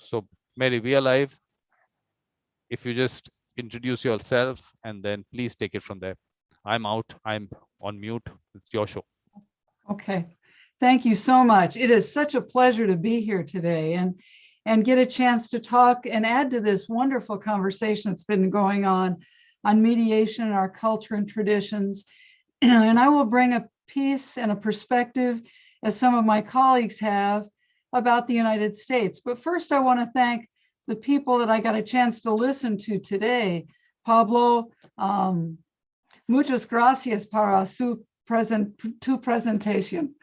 So Mary, we are live. If you just introduce yourself and then please take it from there. I'm out. I'm on mute. It's your show. Okay. Thank you so much. It is such a pleasure to be here today and get a chance to talk and add to this wonderful conversation that's been going on mediation and our culture and traditions. And I will bring a piece and a perspective, as some of my colleagues have, about the United States. But first, I want to thank the people that I got a chance to listen to today. Pablo, muchas gracias para su presentation.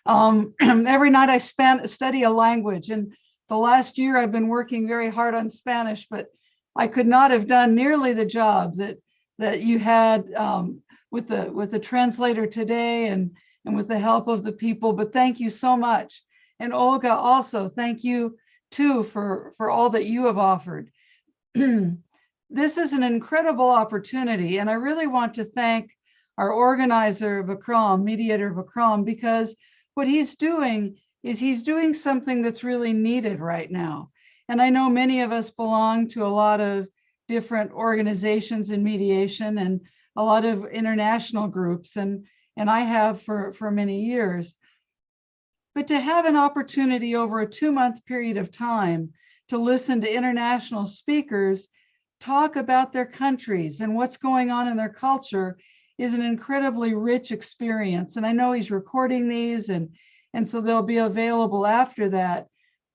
Every night I study a language, and the last year I've been working very hard on Spanish, but I could not have done nearly the job that you had with the translator today and with the help of the people. But thank you so much. And Olga, also, thank you too for all that you have offered. This is an incredible opportunity, and I really want to thank our organizer, Vikram, Mediator Vikram, because what he's doing is he's doing something that's really needed right now. And I know many of us belong to a lot of different organizations in mediation and a lot of international groups, and I have for many years. But to have an opportunity over a 2-month period of time to listen to international speakers talk about their countries and what's going on in their culture is an incredibly rich experience. And I know he's recording these and so they'll be available after that.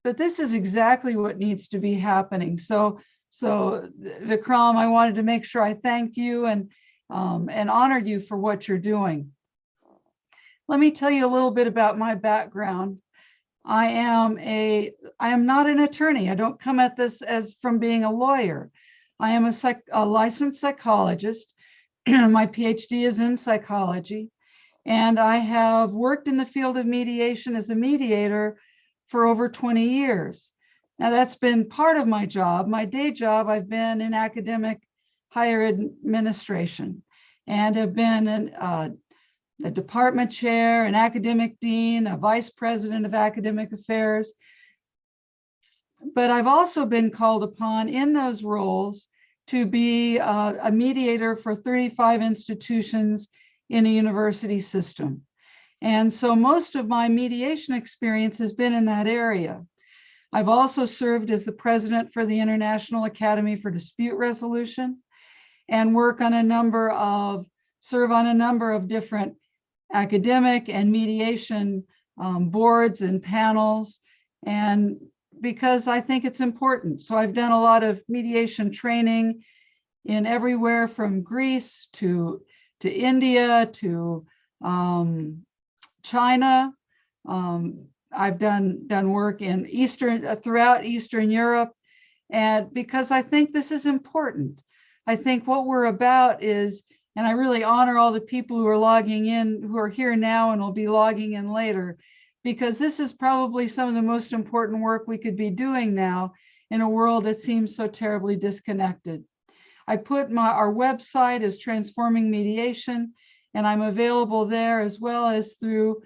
But this is exactly what needs to be happening. So Vikram, I wanted to make sure I thanked you and honored you for what you're doing. Let me tell you a little bit about my background. I am not an attorney. I don't come at this as from being a lawyer. I am a licensed psychologist. My Ph.D. is in psychology, and I have worked in the field of mediation as a mediator for over 20 years. Now that's been part of my job. My day job, I've been in academic higher administration and have been a department chair, an academic dean, a vice president of academic affairs. But I've also been called upon in those roles to be a mediator for 35 institutions in a university system. And so most of my mediation experience has been in that area. I've also served as the president for the International Academy for Dispute Resolution and serve on a number of different academic and mediation boards and panels, and because I think it's important. So I've done a lot of mediation training in everywhere from Greece to India to China. I've done work in throughout Eastern Europe, and because I think this is important. I think what we're about is, and I really honor all the people who are logging in, who are here now and will be logging in later, because this is probably some of the most important work we could be doing now in a world that seems so terribly disconnected. I put our website as Transforming Mediation, and I'm available there as well as through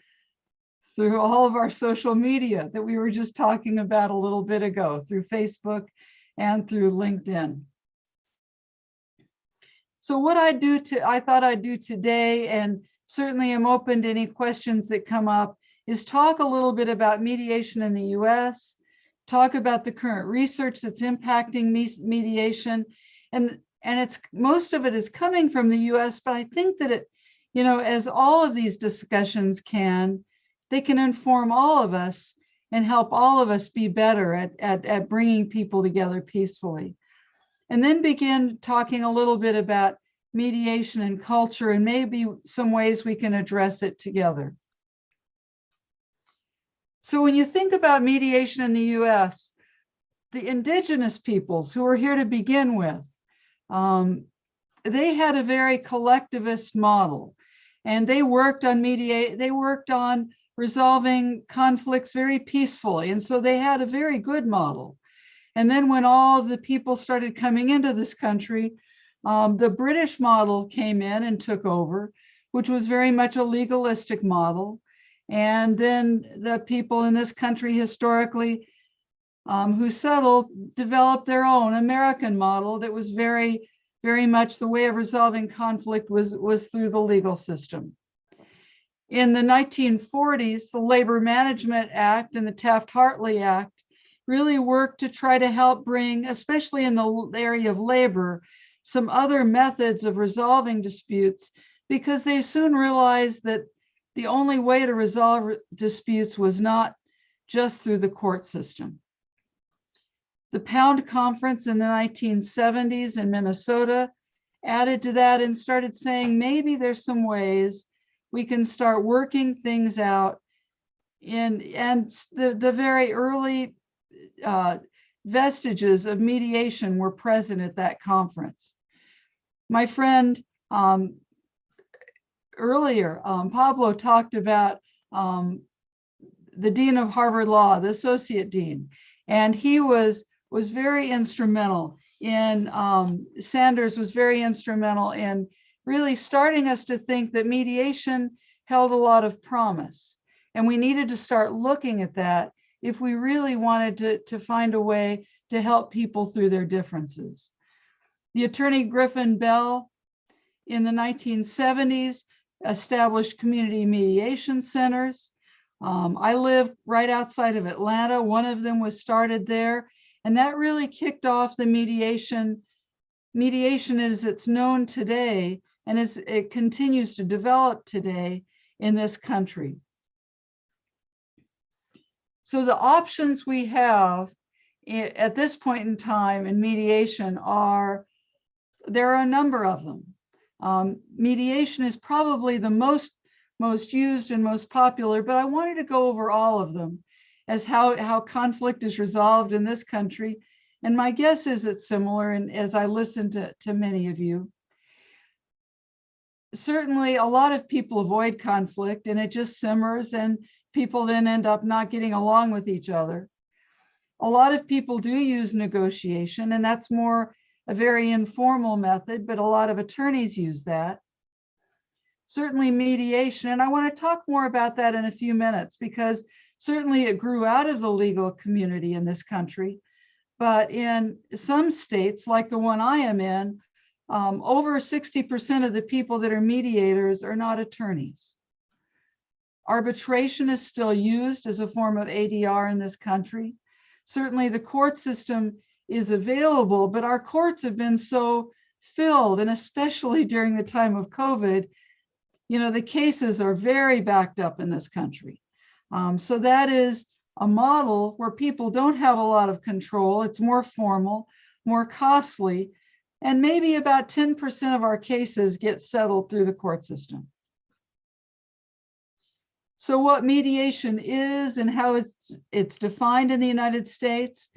all of our social media that we were just talking about a little bit ago, through Facebook and through LinkedIn. So what I thought I'd do today, and certainly I'm open to any questions that come up, is talk a little bit about mediation in the US, talk about the current research that's impacting mediation, and it's most of it is coming from the US, but I think that it, as all of these discussions they can inform all of us and help all of us be better at bringing people together peacefully. And then begin talking a little bit about mediation and culture and maybe some ways we can address it together. So when you think about mediation in the US, the indigenous peoples who were here to begin with, they had a very collectivist model, and they worked on resolving conflicts very peacefully. And so they had a very good model. And then when all of the people started coming into this country, the British model came in and took over, which was very much a legalistic model. And then the people in this country historically who settled, developed their own American model that was very much the way of resolving conflict was through the legal system. In the 1940s, the Labor Management Act and the Taft-Hartley Act really worked to try to help bring, especially in the area of labor, some other methods of resolving disputes, because they soon realized that the only way to resolve disputes was not just through the court system. The Pound Conference in the 1970s in Minnesota added to that and started saying, maybe there's some ways we can start working things out and the very early vestiges of mediation were present at that conference. My friend earlier, Pablo talked about the Dean of Harvard Law, the Associate Dean, and he was very instrumental in, Sanders was very instrumental in really starting us to think that mediation held a lot of promise. And we needed to start looking at that if we really wanted to find a way to help people through their differences. The attorney Griffin Bell in the 1970s established community mediation centers. I live right outside of Atlanta. One of them was started there, and that really kicked off the mediation as it's known today, and as it continues to develop today in this country. So the options we have at this point in time in mediation there are a number of them. Mediation is probably the most used and most popular, but I wanted to go over all of them as how conflict is resolved in this country. And my guess is it's similar, and as I listen to many of you. Certainly a lot of people avoid conflict and it just simmers and people then end up not getting along with each other. A lot of people do use negotiation, and that's more a very informal method, but a lot of attorneys use that. Certainly mediation, and I want to talk more about that in a few minutes, because certainly it grew out of the legal community in this country. But in some states, like the one I am in, over 60% of the people that are mediators are not attorneys. Arbitration is still used as a form of ADR in this country. Certainly the court system is available, but our courts have been so filled, and especially during the time of COVID, the cases are very backed up in this country. So that is a model where people don't have a lot of control. It's more formal, more costly, and maybe about 10% of our cases get settled through the court system. So what mediation is and how it's defined in the United States,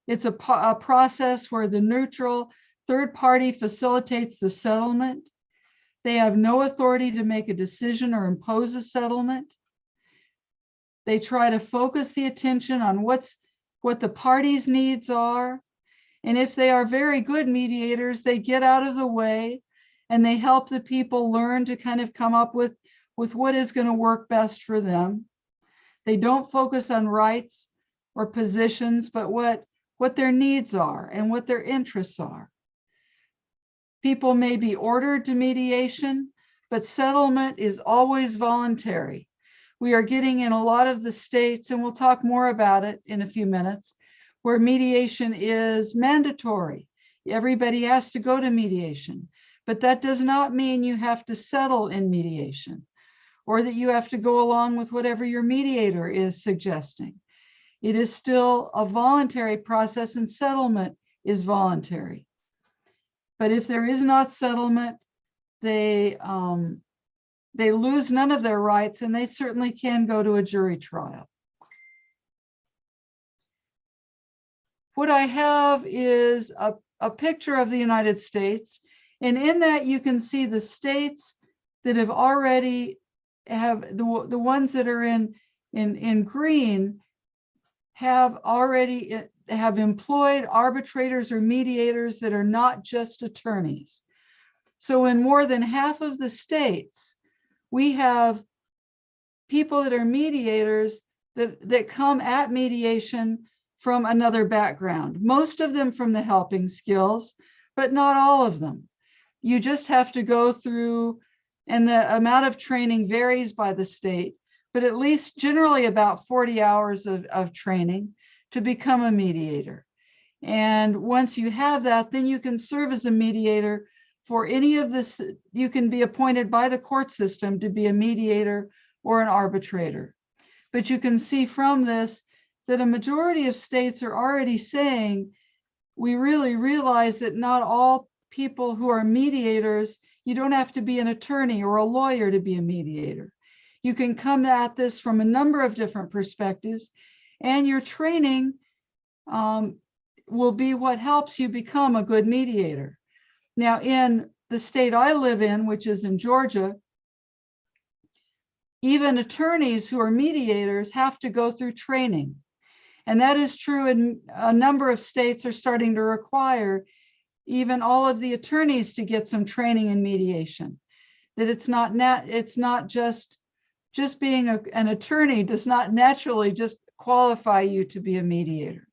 it's a process where the neutral third party facilitates the settlement. They have no authority to make a decision or impose a settlement. They try to focus the attention on what the parties' needs are. And if they are very good mediators, they get out of the way and they help the people learn to kind of come up with what is going to work best for them. They don't focus on rights or positions, but what their needs are and what their interests are. People may be ordered to mediation, but settlement is always voluntary. We are getting in a lot of the states, and we'll talk more about it in a few minutes, where mediation is mandatory. Everybody has to go to mediation, but that does not mean you have to settle in mediation, or that you have to go along with whatever your mediator is suggesting. It is still a voluntary process, and settlement is voluntary. But if there is not settlement, they lose none of their rights, and they certainly can go to a jury trial. What I have is a picture of the United States, and in that you can see the states that have already the ones that are in green have employed arbitrators or mediators that are not just attorneys. So in more than half of the states, we have people that are mediators that come at mediation from another background, most of them from the helping skills, but not all of them. You just have to go through, and the amount of training varies by the state, but at least generally about 40 hours of training to become a mediator. And once you have that, then you can serve as a mediator for any of this. You can be appointed by the court system to be a mediator or an arbitrator. But you can see from this that a majority of states are already saying, we really realize that not all people who are mediators, you don't have to be an attorney or a lawyer to be a mediator. You can come at this from a number of different perspectives, and your training will be what helps you become a good mediator. Now, in the state I live in, which is in Georgia, even attorneys who are mediators have to go through training. And that is true in a number of states are starting to require even all of the attorneys to get some training in mediation. That it's not just being an attorney does not naturally just qualify you to be a mediator.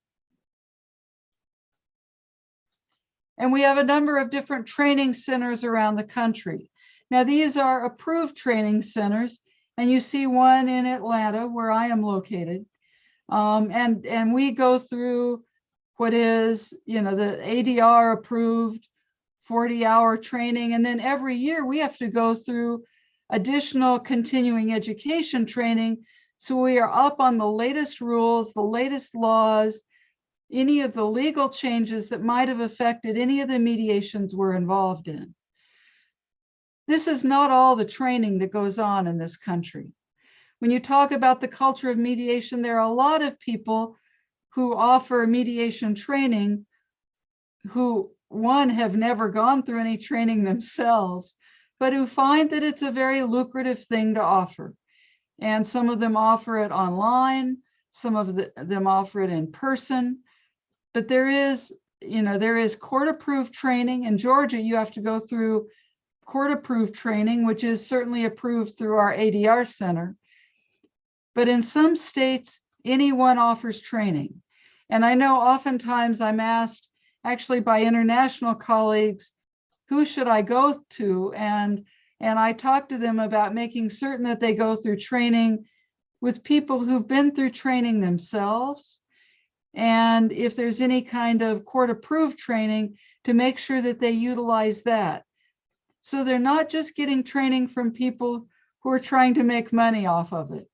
And we have a number of different training centers around the country. Now, these are approved training centers, and you see one in Atlanta where I am located. And we go through what is, the ADR approved 40-hour training. And then every year we have to go through additional continuing education training. So we are up on the latest rules, the latest laws, any of the legal changes that might have affected any of the mediations we're involved in. This is not all the training that goes on in this country. When you talk about the culture of mediation, there are a lot of people who offer mediation training who, one, have never gone through any training themselves, but who find that it's a very lucrative thing to offer. And some of them offer it online, some of them offer it in person, but there is court-approved training. In Georgia, you have to go through court-approved training, which is certainly approved through our ADR center. But in some states, anyone offers training. And I know oftentimes I'm asked, actually by international colleagues, who should I go to? And I talk to them about making certain that they go through training with people who've been through training themselves. And if there's any kind of court-approved training, to make sure that they utilize that. So they're not just getting training from people who are trying to make money off of it.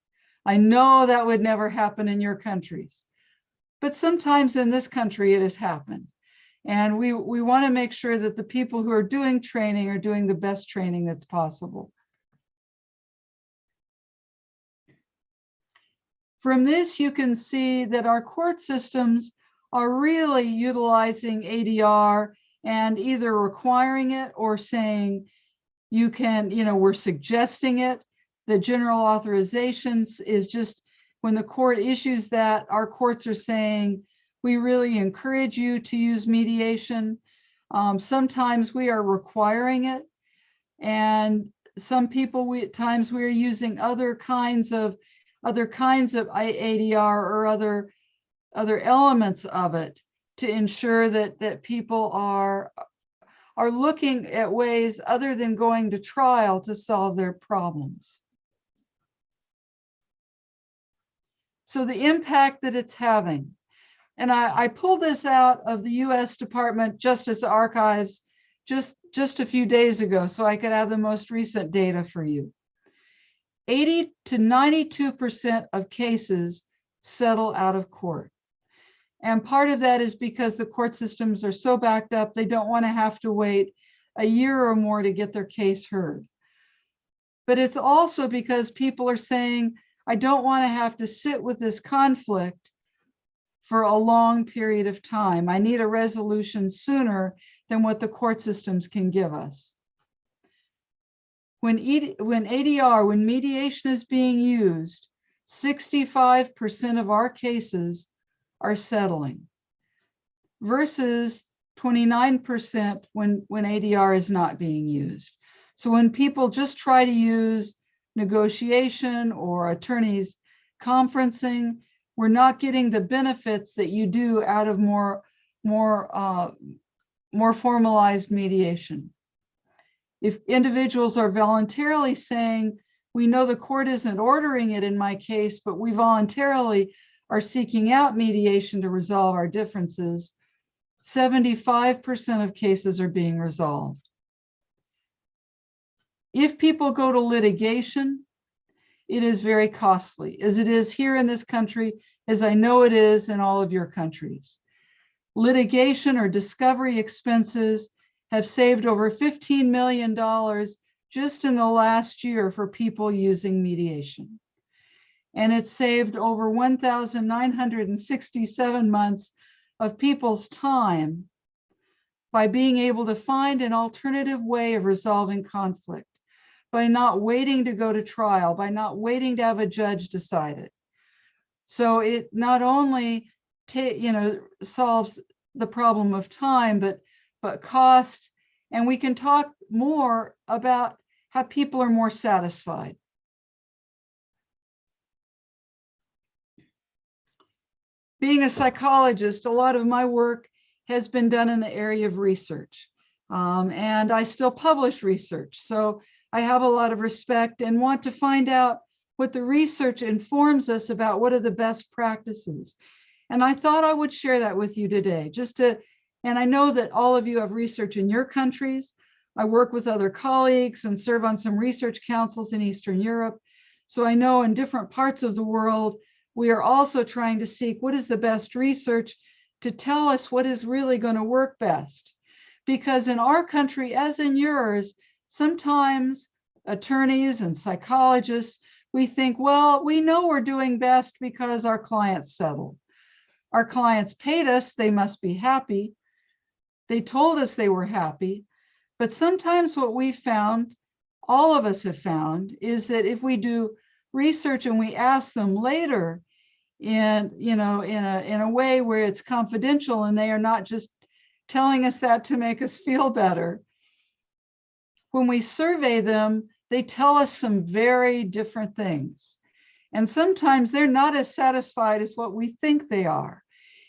I know that would never happen in your countries, but sometimes in this country it has happened. And we want to make sure that the people who are doing training are doing the best training that's possible. From this, you can see that our court systems are really utilizing ADR and either requiring it or saying you can, we're suggesting it. The general authorizations is just when the court issues that, our courts are saying, we really encourage you to use mediation. Sometimes we are requiring it. And some people, at times we are using other kinds of ADR or other elements of it to ensure that people are looking at ways other than going to trial to solve their problems. So the impact that it's having, and I pulled this out of the U.S. Department Justice Archives just a few days ago, so I could have the most recent data for you. 80 to 92% of cases settle out of court. And part of that is because the court systems are so backed up, they don't want to have to wait a year or more to get their case heard. But it's also because people are saying, I don't want to have to sit with this conflict for a long period of time. I need a resolution sooner than what the court systems can give us. When ADR, when mediation is being used, 65% of our cases are settling versus 29% when ADR is not being used. So when people just try to use negotiation or attorneys conferencing, we're not getting the benefits that you do out of more formalized mediation. If individuals are voluntarily saying, we know the court isn't ordering it in my case, but we voluntarily are seeking out mediation to resolve our differences, 75% of cases are being resolved. If people go to litigation, it is very costly, as it is here in this country, as I know it is in all of your countries. Litigation or discovery expenses have saved over $15 million just in the last year for people using mediation. And it's saved over 1,967 months of people's time by being able to find an alternative way of resolving conflict, by not waiting to go to trial, by not waiting to have a judge decide it. So it not only solves the problem of time, but cost, and we can talk more about how people are more satisfied. Being a psychologist, a lot of my work has been done in the area of research, and I still publish research. So I have a lot of respect and want to find out what the research informs us about what are the best practices. And I thought I would share that with you today, and I know that all of you have research in your countries. I work with other colleagues and serve on some research councils in Eastern Europe. So I know in different parts of the world, we are also trying to seek what is the best research to tell us what is really going to work best. Because in our country, as in yours, sometimes attorneys and psychologists, we think, well, we know we're doing best because our clients settled. Our clients paid us, they must be happy. They told us they were happy. But sometimes what we found, all of us have found, is that if we do research and we ask them later in a way where it's confidential and they are not just telling us that to make us feel better, when we survey them, they tell us some very different things. And sometimes they're not as satisfied as what we think they are.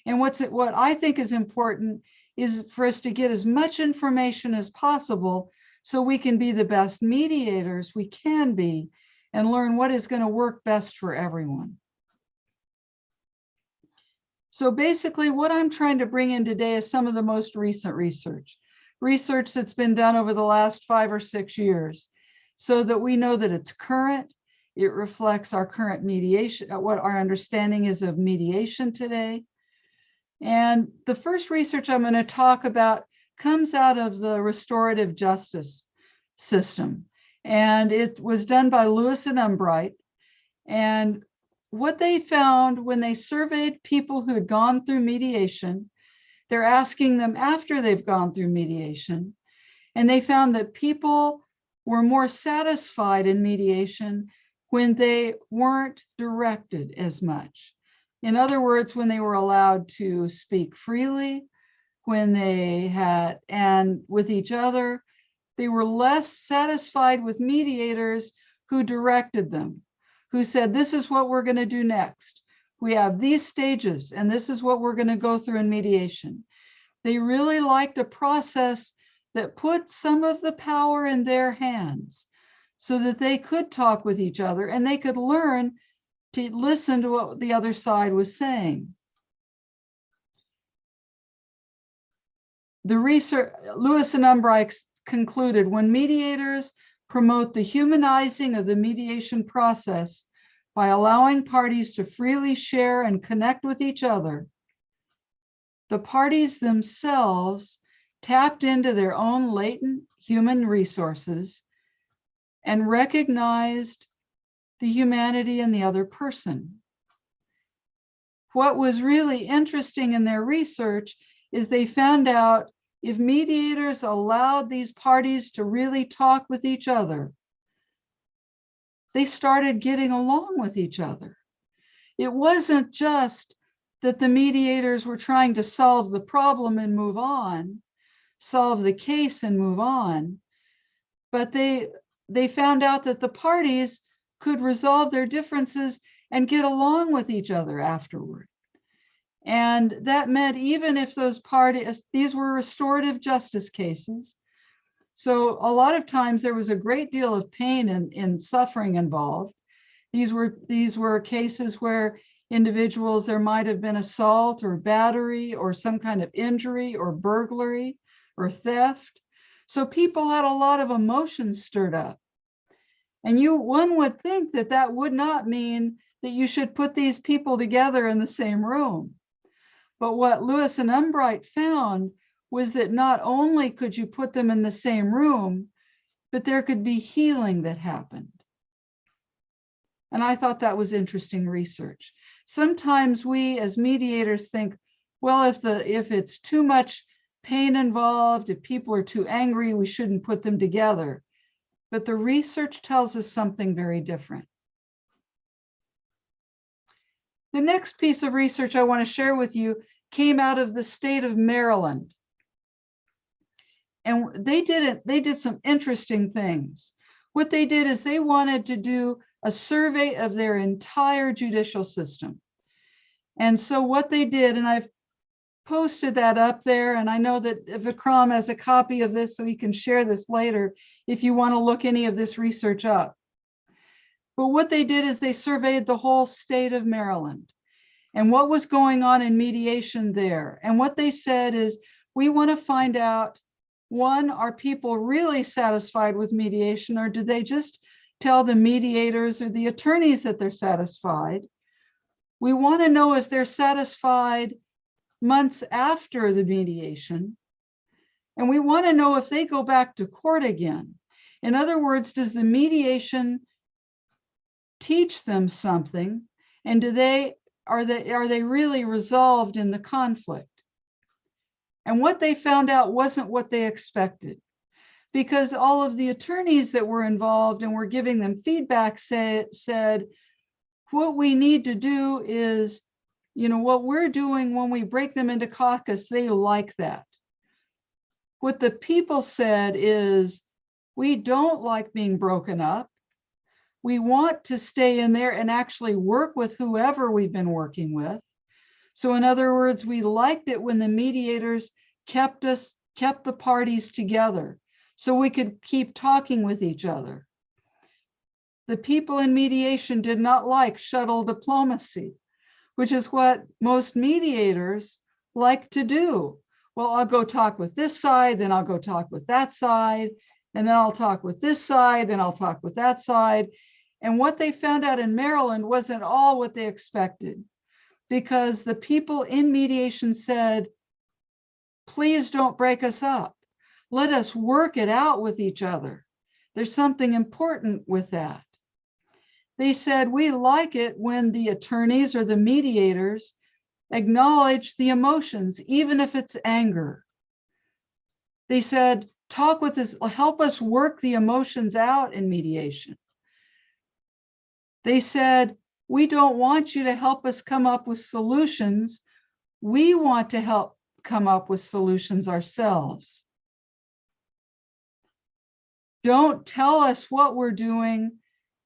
And what I think is important is for us to get as much information as possible so we can be the best mediators we can be and learn what is going to work best for everyone. So basically what I'm trying to bring in today is some of the most recent research that's been done over the last 5 or 6 years, so that we know that it's current, it reflects our current mediation, what our understanding is of mediation today. And the first research I'm going to talk about comes out of the restorative justice system. And it was done by Lewis and Umbright. And what they found when they surveyed people who had gone through mediation, they're asking them after they've gone through mediation, and they found that people were more satisfied in mediation when they weren't directed as much. In other words, when they were allowed to speak freely, when they had, and with each other, they were less satisfied with mediators who directed them, who said, this is what we're going to do next. We have these stages, and this is what we're going to go through in mediation. They really liked a process that put some of the power in their hands so that they could talk with each other and they could learn to listen to what the other side was saying. The research, Lewis and Umbright concluded, when mediators promote the humanizing of the mediation process by allowing parties to freely share and connect with each other, the parties themselves tapped into their own latent human resources and recognized the humanity in the other person. What was really interesting in their research is they found out if mediators allowed these parties to really talk with each other, they started getting along with each other. It wasn't just that the mediators were trying to solve the problem and move on, solve the case and move on, but they found out that the parties could resolve their differences and get along with each other afterward. And that meant even if those parties, these were restorative justice cases. So a lot of times there was a great deal of pain and suffering involved. These were cases where individuals, there might have been assault or battery or some kind of injury or burglary or theft. So people had a lot of emotions stirred up. And one would think that that would not mean that you should put these people together in the same room. But what Lewis and Umbright found was that not only could you put them in the same room, but there could be healing that happened. And I thought that was interesting research. Sometimes we as mediators think, well, if it's too much pain involved, if people are too angry, we shouldn't put them together. But the research tells us something very different. The next piece of research I want to share with you came out of the state of Maryland. And they did some interesting things. What they did is they wanted to do a survey of their entire judicial system. And so what they did, and I've posted that up there, and I know that Vikram has a copy of this so he can share this later if you want to look any of this research up. But what they did is they surveyed the whole state of Maryland and what was going on in mediation there. And what they said is, we want to find out, one, are people really satisfied with mediation, or do they just tell the mediators or the attorneys that they're satisfied? We want to know if they're satisfied months after the mediation. And we want to know if they go back to court again. In other words, does the mediation teach them something? And are they really resolved in the conflict? And what they found out wasn't what they expected, because all of the attorneys that were involved and were giving them feedback said, what we need to do is, what we're doing when we break them into caucus, they like that. What the people said is, we don't like being broken up. We want to stay in there and actually work with whoever we've been working with. So in other words, we liked it when the mediators kept the parties together so we could keep talking with each other. The people in mediation did not like shuttle diplomacy, which is what most mediators like to do. Well, I'll go talk with this side, then I'll go talk with that side, and then I'll talk with this side, then I'll talk with that side. And what they found out in Maryland wasn't all what they expected, because the people in mediation said, please don't break us up. Let us work it out with each other. There's something important with that. They said, we like it when the attorneys or the mediators acknowledge the emotions, even if it's anger. They said, talk with us, help us work the emotions out in mediation. They said, we don't want you to help us come up with solutions. We want to help come up with solutions ourselves. Don't tell us what we're doing.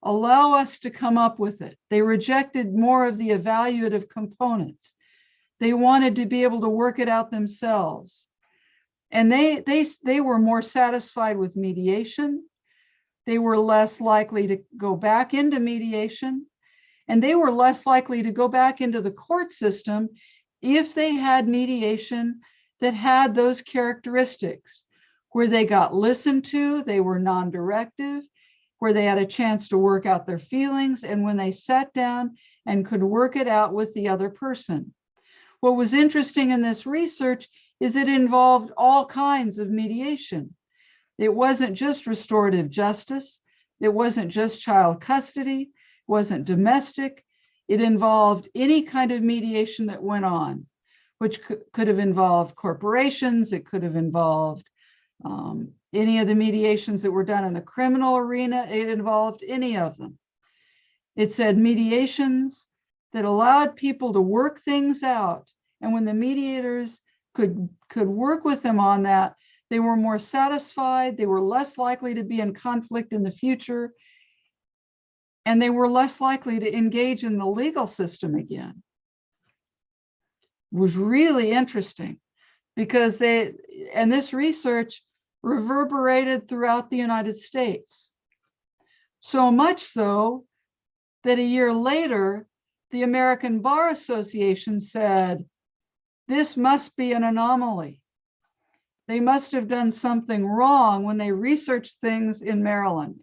Allow us to come up with it. They rejected more of the evaluative components. They wanted to be able to work it out themselves. And they were more satisfied with mediation. They were less likely to go back into mediation. And they were less likely to go back into the court system if they had mediation that had those characteristics, where they got listened to, they were non-directive, where they had a chance to work out their feelings, and when they sat down and could work it out with the other person. What was interesting in this research is it involved all kinds of mediation. It wasn't just restorative justice. It wasn't just child custody. It wasn't domestic. It involved any kind of mediation that went on, which could have involved corporations. It could have involved any of the mediations that were done in the criminal arena. It involved any of them. It said mediations that allowed people to work things out. And when the mediators could work with them on that, they were more satisfied. They were less likely to be in conflict in the future. and they were less likely to engage in the legal system again. It was really interesting because this research reverberated throughout the United States. So much so that a year later, the American Bar Association said, this must be an anomaly. They must have done something wrong when they researched things in Maryland.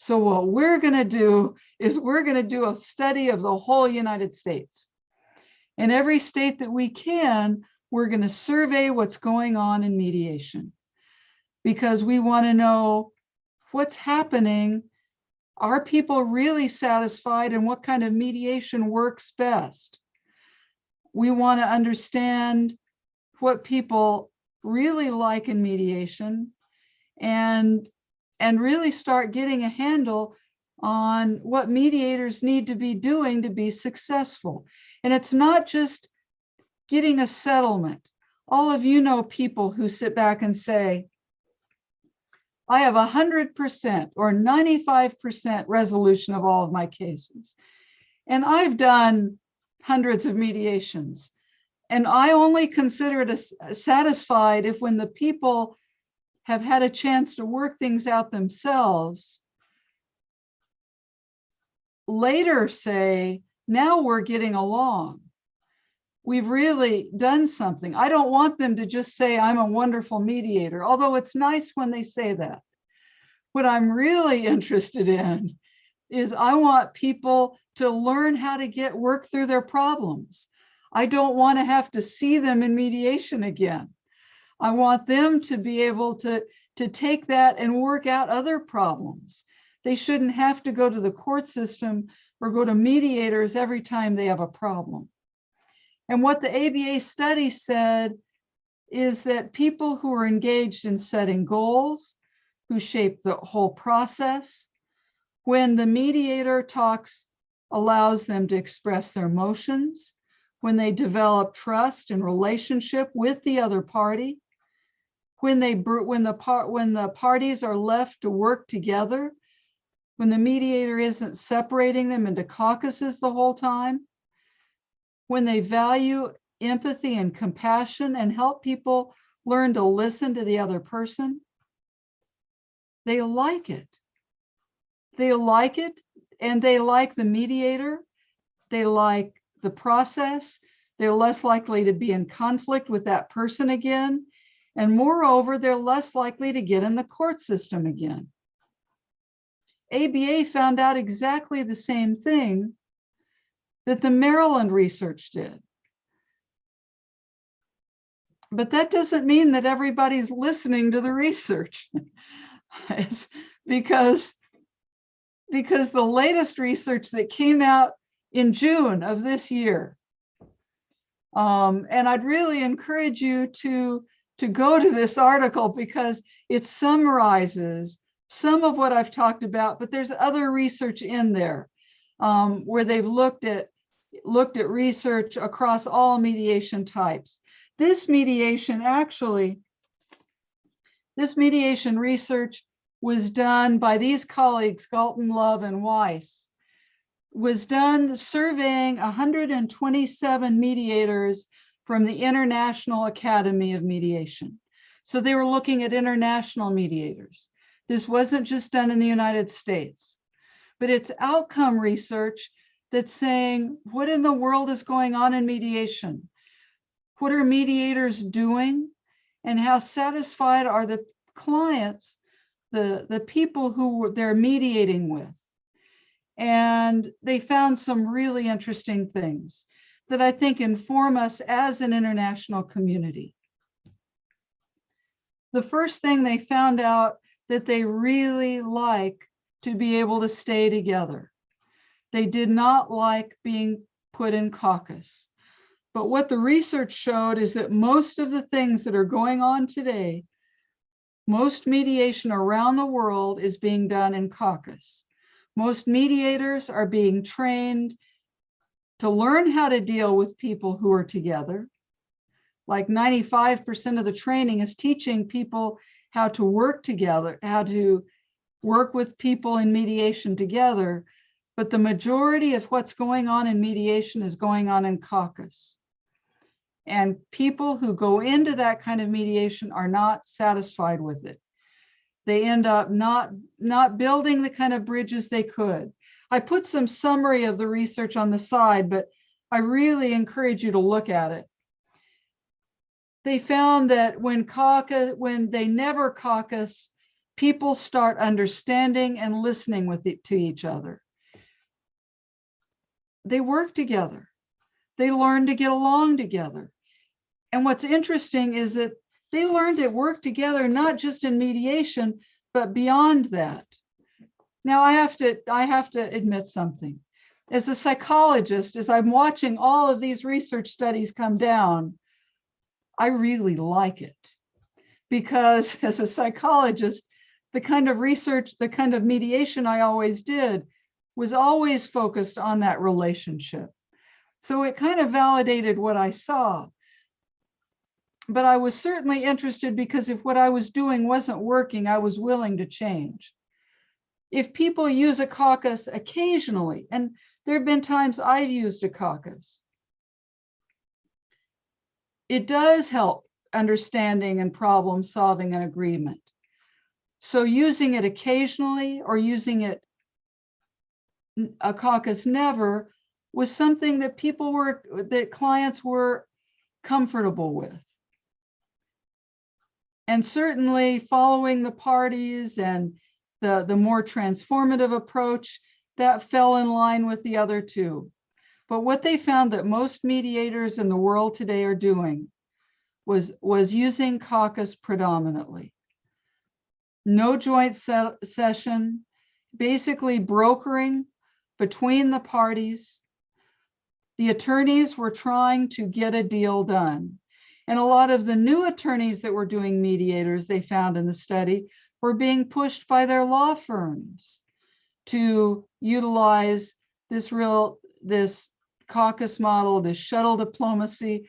So what we're going to do is we're going to do a study of the whole United States. In every state that we can, we're going to survey what's going on in mediation, because we want to know what's happening. Are people really satisfied, and what kind of mediation works best? We want to understand what people really like in mediation, and really start getting a handle on what mediators need to be doing to be successful. And it's not just getting a settlement. All of you know people who sit back and say, I have 100% or 95% resolution of all of my cases. And I've done hundreds of mediations. And I only consider it satisfied if, when the people have had a chance to work things out themselves, later say, now we're getting along. We've really done something. I don't want them to just say, I'm a wonderful mediator, although it's nice when they say that. What I'm really interested in is I want people to learn how to work through their problems. I don't want to have to see them in mediation again. I want them to be able to take that and work out other problems. They shouldn't have to go to the court system or go to mediators every time they have a problem. And what the ABA study said is that people who are engaged in setting goals, who shape the whole process, when the mediator allows them to express their emotions, when they develop trust and relationship with the other party, when the parties are left to work together, when the mediator isn't separating them into caucuses the whole time, when they value empathy and compassion and help people learn to listen to the other person, they like it. They like it, and they like the mediator. They like the process. They're less likely to be in conflict with that person again. And moreover, they're less likely to get in the court system again. ABA found out exactly the same thing that the Maryland research did. But that doesn't mean that everybody's listening to the research. because the latest research that came out in June of this year, and I'd really encourage you to go to this article because it summarizes some of what I've talked about, but there's other research in there where they've looked at research across all mediation types. This mediation research was done by these colleagues, Galton, Love, and Weiss, was done surveying 127 mediators from the International Academy of Mediation. So they were looking at international mediators. This wasn't just done in the United States, but it's outcome research that's saying, what in the world is going on in mediation? What are mediators doing? And how satisfied are the clients, the people who they're mediating with? And they found some really interesting things that I think inform us as an international community. The first thing they found out that they really like to be able to stay together. They did not like being put in caucus. But what the research showed is that most of the things that are going on today, most mediation around the world is being done in caucus. Most mediators are being trained to learn how to deal with people who are together. Like 95% of the training is teaching people how to work together, how to work with people in mediation together. but the majority of what's going on in mediation is going on in caucus. And people who go into that kind of mediation are not satisfied with it. They end up not building the kind of bridges they could. I put some summary of the research on the side, but I really encourage you to look at it. They found that when they never caucus, people start understanding and listening to each other. They work together. They learn to get along together. And what's interesting is that they learn to work together, not just in mediation, but beyond that. Now, I have to admit something. As a psychologist, as I'm watching all of these research studies come down, I really like it. Because as a psychologist, the kind of research, the kind of mediation I always did was always focused on that relationship. So it kind of validated what I saw. But I was certainly interested because if what I was doing wasn't working, I was willing to change. If people use a caucus occasionally, and there have been times I've used a caucus, it does help understanding and problem solving and agreement. So using it occasionally or using it a caucus never was something that that clients were comfortable with. And certainly following the parties and the more transformative approach, that fell in line with the other two. But what they found that most mediators in the world today are doing was using caucus predominantly. No joint session, basically brokering between the parties. The attorneys were trying to get a deal done. And a lot of the new attorneys that were doing mediators, they found in the study, were being pushed by their law firms to utilize this caucus model, this shuttle diplomacy.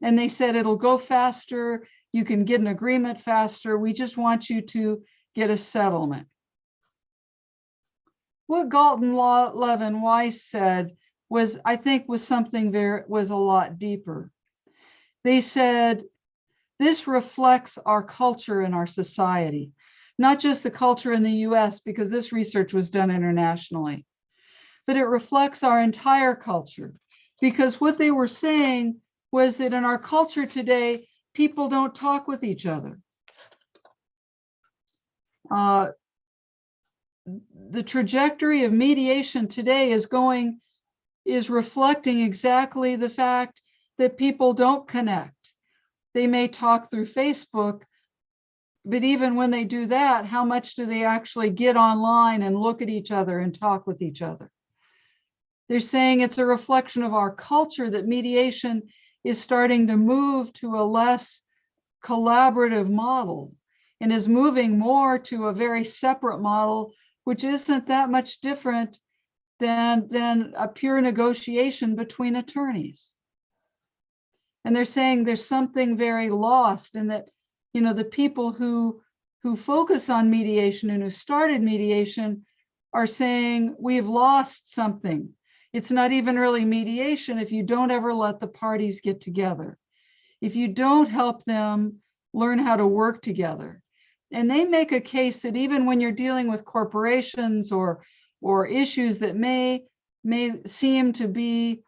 And they said, it'll go faster. You can get an agreement faster. We just want you to get a settlement. What Galton, Levin, Weiss said was, I think, was something was a lot deeper. They said, this reflects our culture and our society, not just the culture in the US, because this research was done internationally, but it reflects our entire culture. Because what they were saying was that in our culture today, people don't talk with each other. The trajectory of mediation today is reflecting exactly the fact that people don't connect. They may talk through Facebook, but even when they do that, how much do they actually get online and look at each other and talk with each other? They're saying it's a reflection of our culture that mediation is starting to move to a less collaborative model and is moving more to a very separate model, which isn't that much different than a pure negotiation between attorneys. And they're saying there's something very lost in that, the people who focus on mediation and who started mediation are saying we've lost something. It's not even really mediation if you don't ever let the parties get together, if you don't help them learn how to work together. And they make a case that even when you're dealing with corporations or issues that may seem to be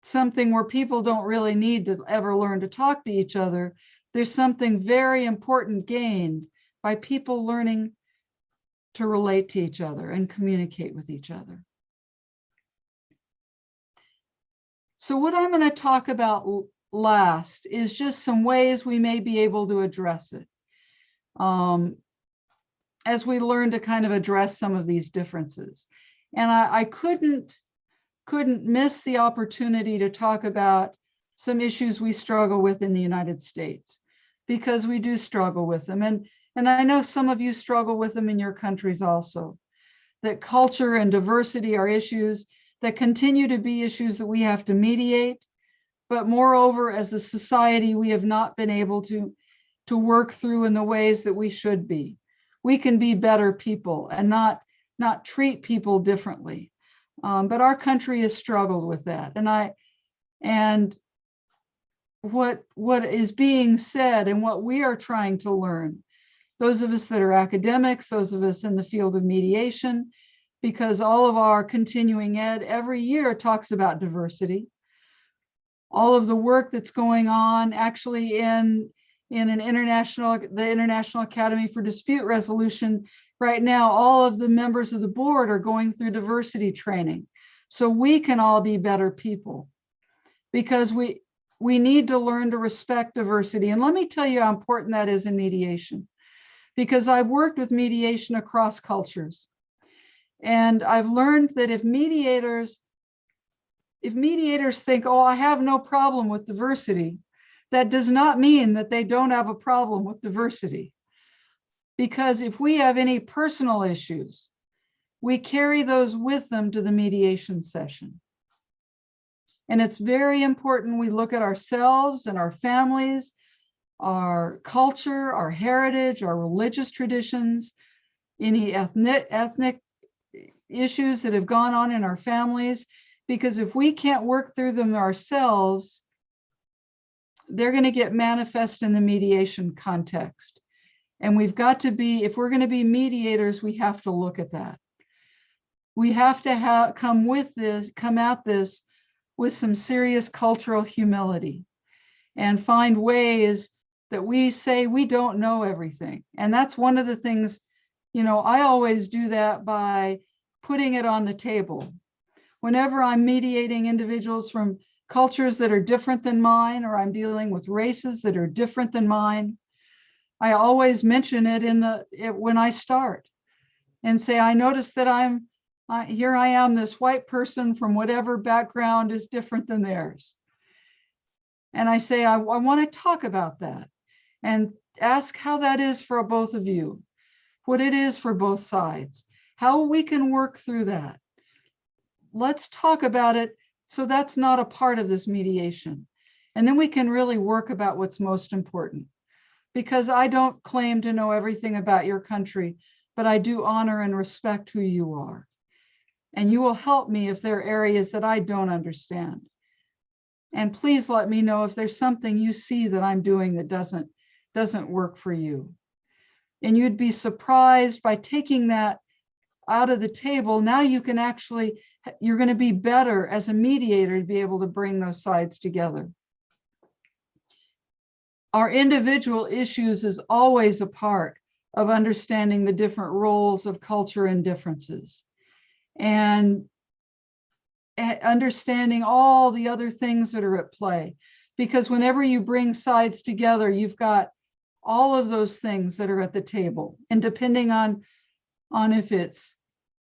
something where people don't really need to ever learn to talk to each other, there's something very important gained by people learning to relate to each other and communicate with each other. So what I'm going to talk about last is just some ways we may be able to address it as we learn to kind of address some of these differences. And I couldn't miss the opportunity to talk about some issues we struggle with in the United States, because we do struggle with them. And I know some of you struggle with them in your countries also, that culture and diversity are issues that continue to be issues that we have to mediate. But moreover, as a society, we have not been able to work through in the ways that we should be. We can be better people and not treat people differently. But our country has struggled with that. And what is being said and what we are trying to learn, those of us that are academics, those of us in the field of mediation, because all of our continuing ed every year talks about diversity. All of the work that's going on actually in the International Academy for Dispute Resolution right now, all of the members of the board are going through diversity training. So we can all be better people, because we need to learn to respect diversity. And let me tell you how important that is in mediation, because I've worked with mediation across cultures. And I've learned that if mediators think, oh, I have no problem with diversity, that does not mean that they don't have a problem with diversity. Because if we have any personal issues, we carry those with them to the mediation session. And it's very important we look at ourselves and our families, our culture, our heritage, our religious traditions, any ethnic issues that have gone on in our families, because if we can't work through them ourselves, they're going to get manifest in the mediation context. And we've got to be, if we're going to be mediators, we have to look at that. We have to come at this with some serious cultural humility and find ways that we say we don't know everything. And that's one of the things, I always do that by putting it on the table. Whenever I'm mediating individuals from cultures that are different than mine, or I'm dealing with races that are different than mine, I always mention it when I start and say, I notice that here I am, this white person from whatever background is different than theirs. And I say, I want to talk about that and ask how that is for both of you, what it is for both sides, how we can work through that. Let's talk about it so that's not a part of this mediation. And then we can really work about what's most important. Because I don't claim to know everything about your country, but I do honor and respect who you are. And you will help me if there are areas that I don't understand. And please let me know if there's something you see that I'm doing that doesn't work for you. And you'd be surprised by taking that out of the table. Now you're going to be better as a mediator to be able to bring those sides together. Our individual issues is always a part of understanding the different roles of culture and differences, and understanding all the other things that are at play. Because whenever you bring sides together, you've got all of those things that are at the table. And depending on if it's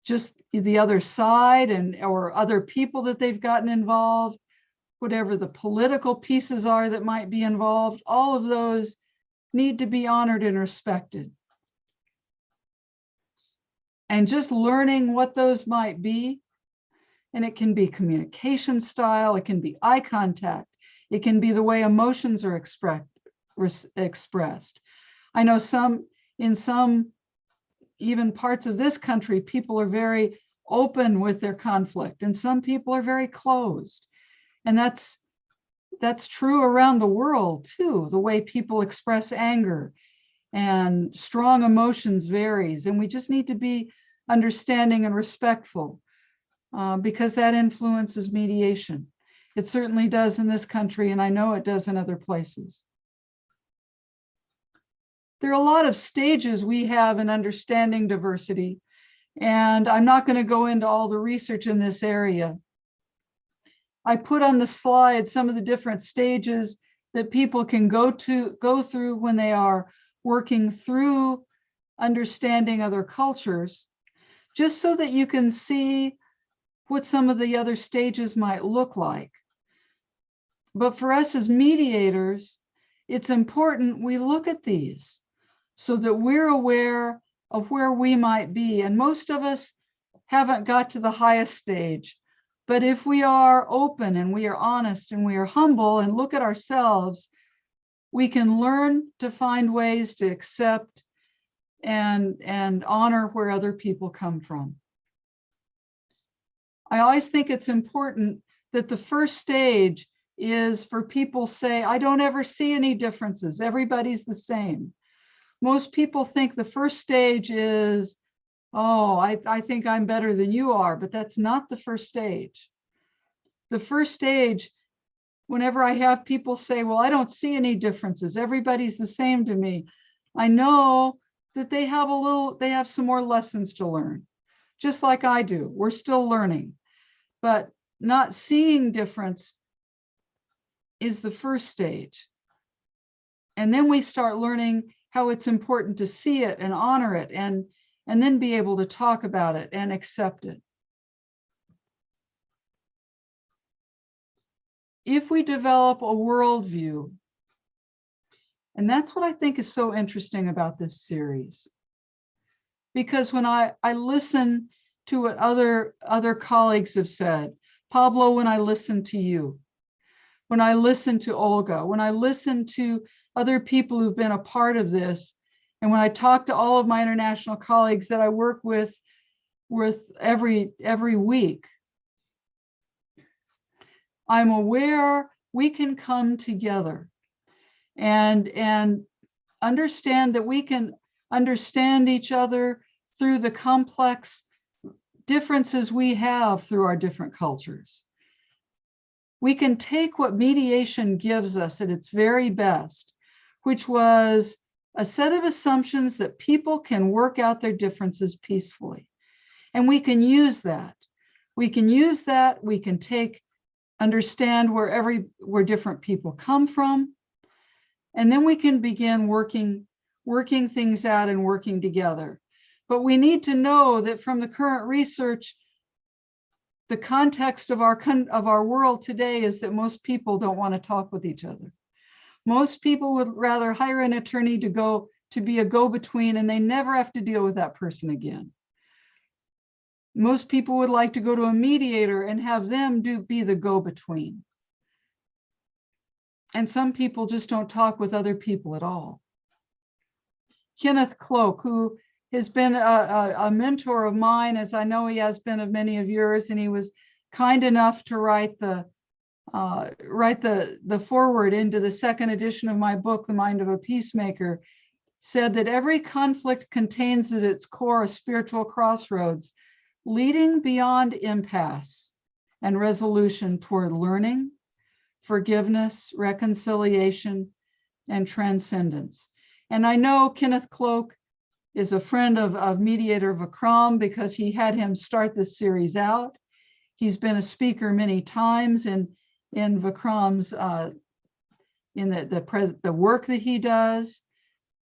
just the other side or other people that they've gotten involved, whatever the political pieces are that might be involved, all of those need to be honored and respected. And just learning what those might be, and it can be communication style, it can be eye contact, it can be the way emotions are expressed. I know in some even parts of this country, people are very open with their conflict, and some people are very closed. And that's true around the world too. The way people express anger and strong emotions varies, and we just need to be understanding and respectful because that influences mediation. It certainly does in this country, and I know it does in other places. There are a lot of stages we have in understanding diversity, and I'm not going to go into all the research in this area. I put on the slide some of the different stages that people can go through when they are working through understanding other cultures, just so that you can see what some of the other stages might look like. But for us as mediators, it's important we look at these so that we're aware of where we might be. And most of us haven't got to the highest stage. But if we are open and we are honest and we are humble and look at ourselves, we can learn to find ways to accept and honor where other people come from. I always think it's important that the first stage is for people say, I don't ever see any differences. Everybody's the same. Most people think the first stage is, oh, I think I'm better than you are, but that's not the first stage. The first stage, whenever I have people say, well, I don't see any differences, everybody's the same to me, I know that they have some more lessons to learn, just like I do. We're still learning, but not seeing difference is the first stage. And then we start learning how it's important to see it and honor it, and then be able to talk about it and accept it. If we develop a worldview, and that's what I think is so interesting about this series, because when I listen to what other colleagues have said, Pablo, when I listen to you, when I listen to Olga, when I listen to other people who've been a part of this, and when I talk to all of my international colleagues that I work with every week, I'm aware we can come together and understand that we can understand each other through the complex differences we have through our different cultures. We can take what mediation gives us at its very best, which was a set of assumptions that people can work out their differences peacefully. And we can use that. We can use that. We can understand where different people come from. And then we can begin working things out and working together. But we need to know that from the current research, the context of our world today is that most people don't want to talk with each other. Most people would rather hire an attorney to be a go-between, and they never have to deal with that person again. Most people would like to go to a mediator and have them be the go-between. And some people just don't talk with other people at all. Kenneth Cloke, who has been a mentor of mine, as I know he has been of many of yours, and he was kind enough to write the foreword into the second edition of my book, The Mind of a Peacemaker, said that every conflict contains at its core a spiritual crossroads leading beyond impasse and resolution toward learning, forgiveness, reconciliation, and transcendence. And I know Kenneth Cloke is a friend of Mediator Vikram because he had him start this series out. He's been a speaker many times in Vikram's in the work that he does.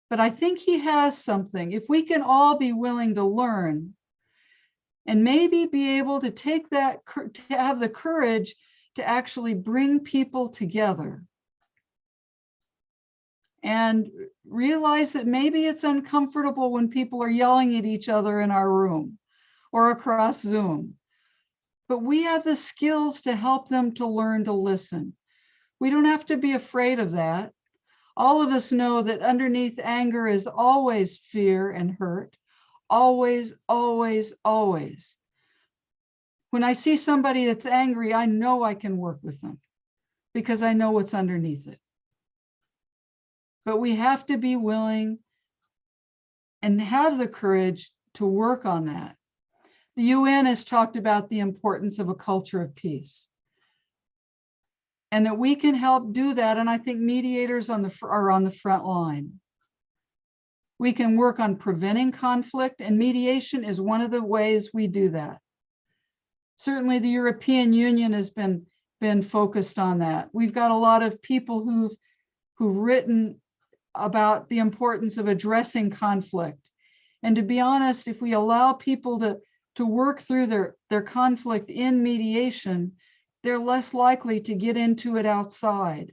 But I think he has something. If we can all be willing to learn and maybe be able to take that, to have the courage to actually bring people together and realize that maybe it's uncomfortable when people are yelling at each other in our room or across Zoom, but we have the skills to help them to learn to listen. We don't have to be afraid of that. All of us know that underneath anger is always fear and hurt. Always, always, always. When I see somebody that's angry, I know I can work with them because I know what's underneath it. But we have to be willing and have the courage to work on that. The UN has talked about the importance of a culture of peace, and that we can help do that. And I think mediators are on the front line. We can work on preventing conflict, and mediation is one of the ways we do that. Certainly the European Union has been focused on that. We've got a lot of people who've written about the importance of addressing conflict. And to be honest, if we allow people to work through their conflict in mediation, they're less likely to get into it outside.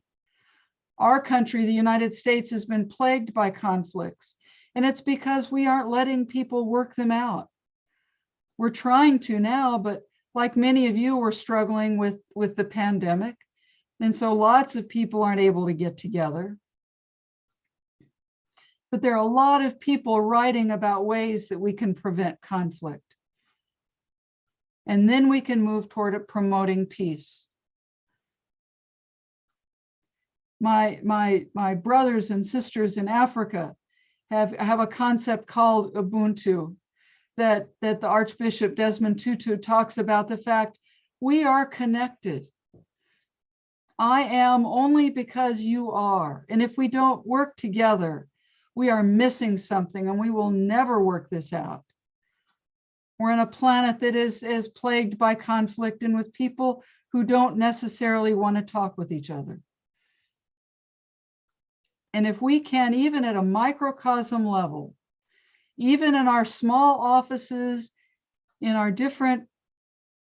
Our country, the United States, has been plagued by conflicts, and it's because we aren't letting people work them out. We're trying to now, but like many of you, we're struggling with the pandemic. And so lots of people aren't able to get together. But there are a lot of people writing about ways that we can prevent conflict. And then we can move toward promoting peace. My brothers and sisters in Africa have a concept called Ubuntu that the Archbishop Desmond Tutu talks about, the fact we are connected. I am only because you are. And if we don't work together, we are missing something and we will never work this out. We're on a planet that is plagued by conflict and with people who don't necessarily want to talk with each other. And if we can, even at a microcosm level, even in our small offices, in our different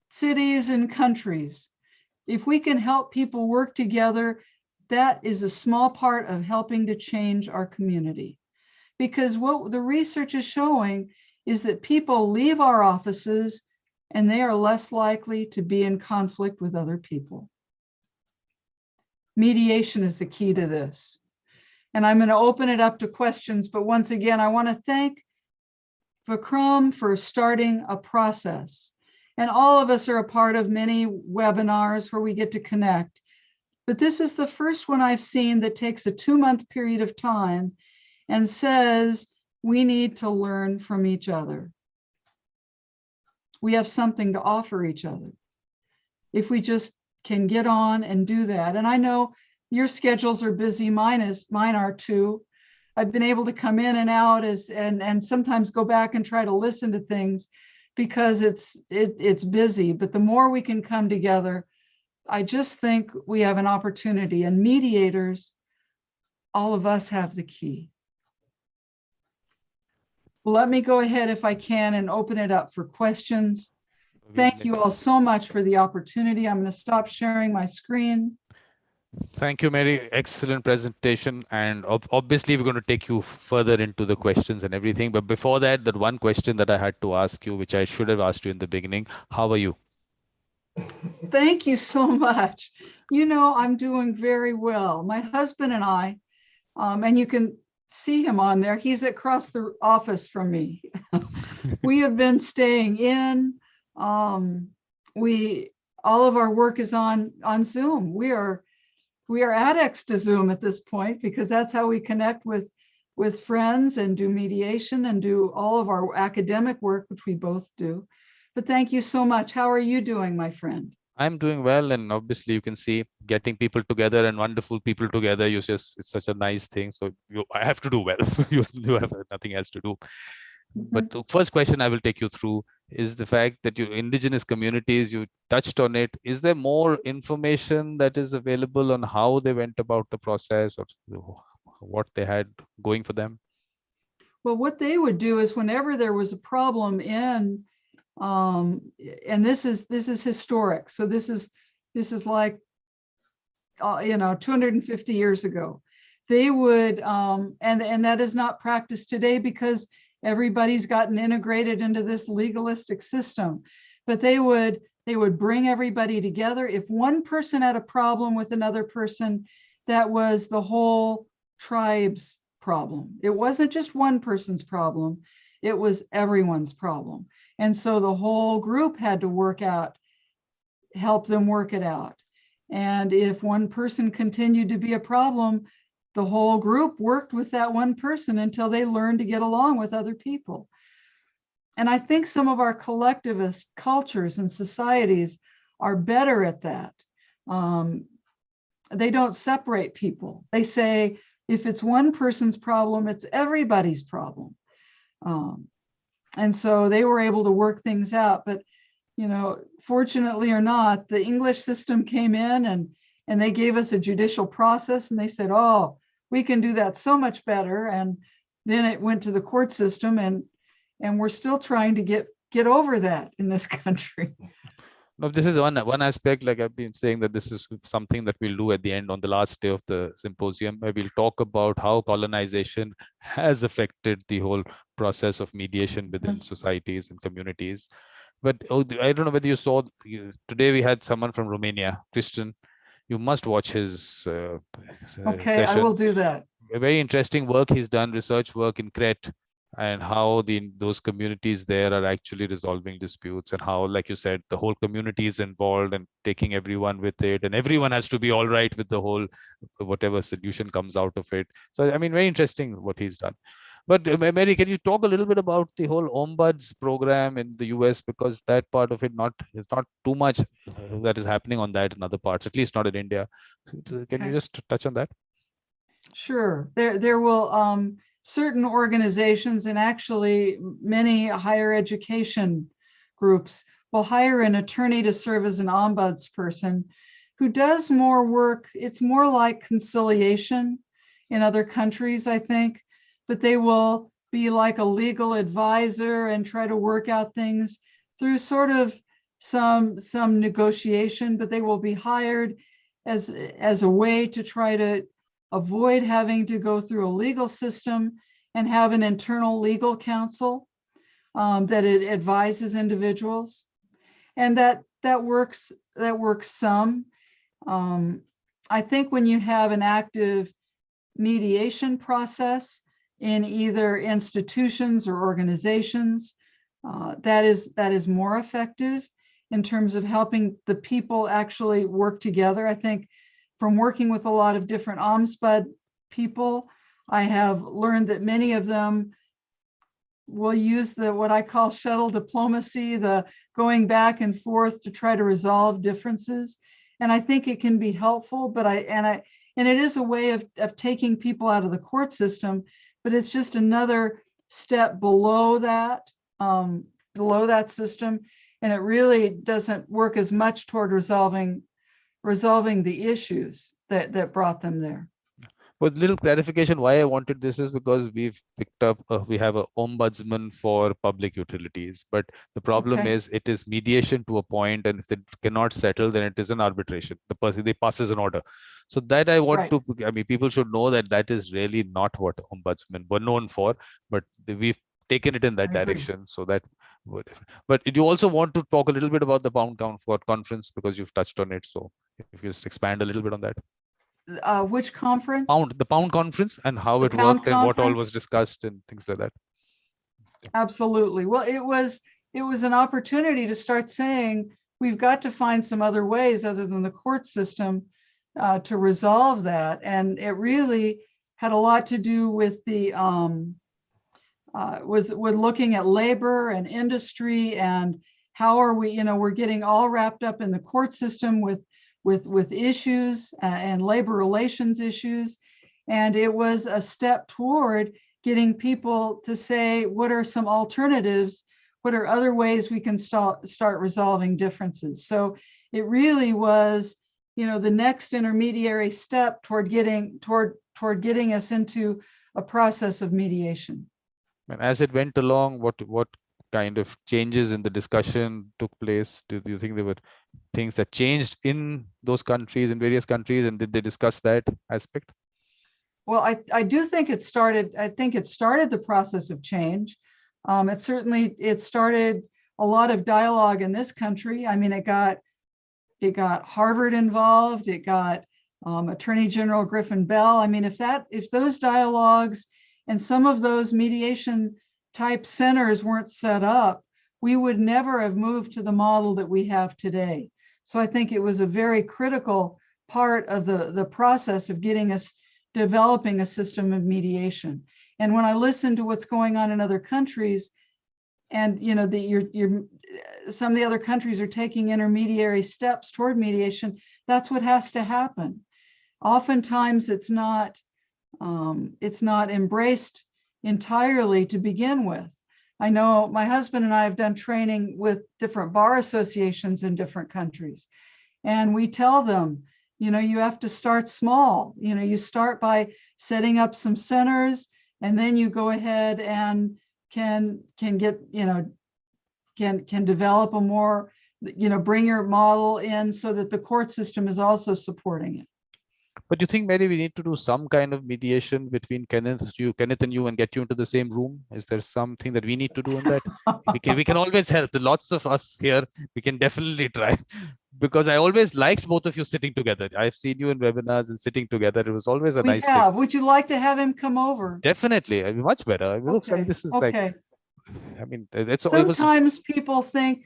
cities and countries, if we can help people work together, that is a small part of helping to change our community. Because what the research is showing is that people leave our offices and they are less likely to be in conflict with other people. Mediation is the key to this. And I'm going to open it up to questions, but once again, I want to thank Vikram for starting a process. And all of us are a part of many webinars where we get to connect. But this is the first one I've seen that takes a 2-month period of time and says, we need to learn from each other. We have something to offer each other. If we just can get on and do that. And I know your schedules are busy, mine are too. I've been able to come in and out and sometimes go back and try to listen to things because it's busy. But the more we can come together, I just think we have an opportunity. And mediators, all of us have the key. Let me go ahead, if I can, and open it up for questions. Thank you all so much for the opportunity. I'm going to stop sharing my screen. Thank you, Mary. Excellent presentation. And obviously, we're going to take you further into the questions and everything. But before that, that one question that I had to ask you, which I should have asked you in the beginning, how are you? Thank you so much. You know, I'm doing very well. My husband and I, and you can see him on there, he's across the office from me. We have been staying in. All of our work is on Zoom. We are addicts to Zoom at this point because that's how we connect with friends and do mediation and do all of our academic work, which we both do. But thank you so much. How are you doing, my friend? I'm doing well, and obviously you can see getting people together and wonderful people together. It's such a nice thing. So I have to do well. You have nothing else to do. But the first question I will take you through is the fact that your indigenous communities, you touched on it. Is there more information that is available on how they went about the process or what they had going for them? Well, what they would do is whenever there was a problem in, and this is historic. So this is like, 250 years ago, they would, and that is not practiced today because everybody's gotten integrated into this legalistic system. But they would bring everybody together. If one person had a problem with another person, that was the whole tribe's problem. It wasn't just one person's problem. It was everyone's problem. And so the whole group had to help them work it out. And if one person continued to be a problem, the whole group worked with that one person until they learned to get along with other people. And I think some of our collectivist cultures and societies are better at that. They don't separate people. They say, if it's one person's problem, it's everybody's problem. And so they were able to work things out. But, fortunately or not, the English system came in and they gave us a judicial process and they said, oh, we can do that so much better. And then it went to the court system and we're still trying to get over that in this country. No, this is one aspect, like I've been saying, that this is something that we'll do at the end on the last day of the symposium, where we'll talk about how colonization has affected the whole process of mediation within societies and communities. But I don't know whether you saw, today we had someone from Romania, Christian. You must watch his Okay, session. I will do that. A very interesting work he's done, research work in Crete, and how those communities there are actually resolving disputes, and how, like you said, the whole community is involved and taking everyone with it, and everyone has to be all right with the whole whatever solution comes out of it. So I mean, very interesting what he's done. But Mary, can you talk a little bit about the whole ombuds program in the US, because that part of it is not too much that is happening on that in other parts, at least not in India. So can you just touch on that? Sure. There will certain organizations, and actually many higher education groups, will hire an attorney to serve as an ombudsperson who does more work. It's more like conciliation in other countries, I think, but they will be like a legal advisor and try to work out things through sort of some negotiation, but they will be hired as a way to try to avoid having to go through a legal system and have an internal legal counsel that it advises individuals. And that works some. I think when you have an active mediation process in either institutions or organizations, that is more effective in terms of helping the people actually work together. I think from working with a lot of different OMSPUD people, I have learned that many of them will use what I call shuttle diplomacy, the going back and forth to try to resolve differences. And I think it can be helpful, but it is a way of taking people out of the court system, but it's just another step below that system. And it really doesn't work as much toward resolving the issues that brought them there. With little clarification, why I wanted this is because we've picked up, we have an ombudsman for public utilities, but the problem is it is mediation to a point, and if they cannot settle, then it is an arbitration. The person, they passes an order. So that I want to, I mean, people should know that is really not what ombudsmen were known for, but we've taken it in that direction. So that, but you also want to talk a little bit about the Pound Conference, because you've touched on it. So if you just expand a little bit on that. Which conference? The Pound Conference, and how it worked and what all was discussed and things like that. Absolutely. Well, it was an opportunity to start saying we've got to find some other ways other than the court system to resolve that. And it really had a lot to do with the with looking at labor and industry, and how are we, we're getting all wrapped up in the court system with issues and labor relations issues. And it was a step toward getting people to say, what are some alternatives? What are other ways we can start resolving differences? So it really was, the next intermediary step toward getting us into a process of mediation. And as it went along, what kind of changes in the discussion took place? Do you think there were things that changed in those countries, in various countries, and did they discuss that aspect? Well, I do think it started the process of change. It started a lot of dialogue in this country. I mean, it got Harvard involved. It got Attorney General Griffin Bell. I mean, if those dialogues and some of those mediation type centers weren't set up, we would never have moved to the model that we have today. So I think it was a very critical part of the process of getting us developing a system of mediation. And when I listen to what's going on in other countries, and some of the other countries are taking intermediary steps toward mediation, that's what has to happen. Oftentimes it's not embraced entirely to begin with. I know my husband and I have done training with different bar associations in different countries, and we tell them, you have to start small. You start by setting up some centers, and then you go ahead and can get, can develop a more, bring your model in so that the court system is also supporting it. But do you think maybe we need to do some kind of mediation between Kenneth and you, and get you into the same room? Is there something that we need to do in that? We can always help. There's lots of us here. We can definitely try. because I always liked both of you sitting together. I've seen you in webinars and sitting together. It was always a We nice thing. have. Would you like to have him come over? Definitely, I mean, much better. I mean, looks, I mean, Okay. this is like, Okay. I mean, it was. Sometimes people think,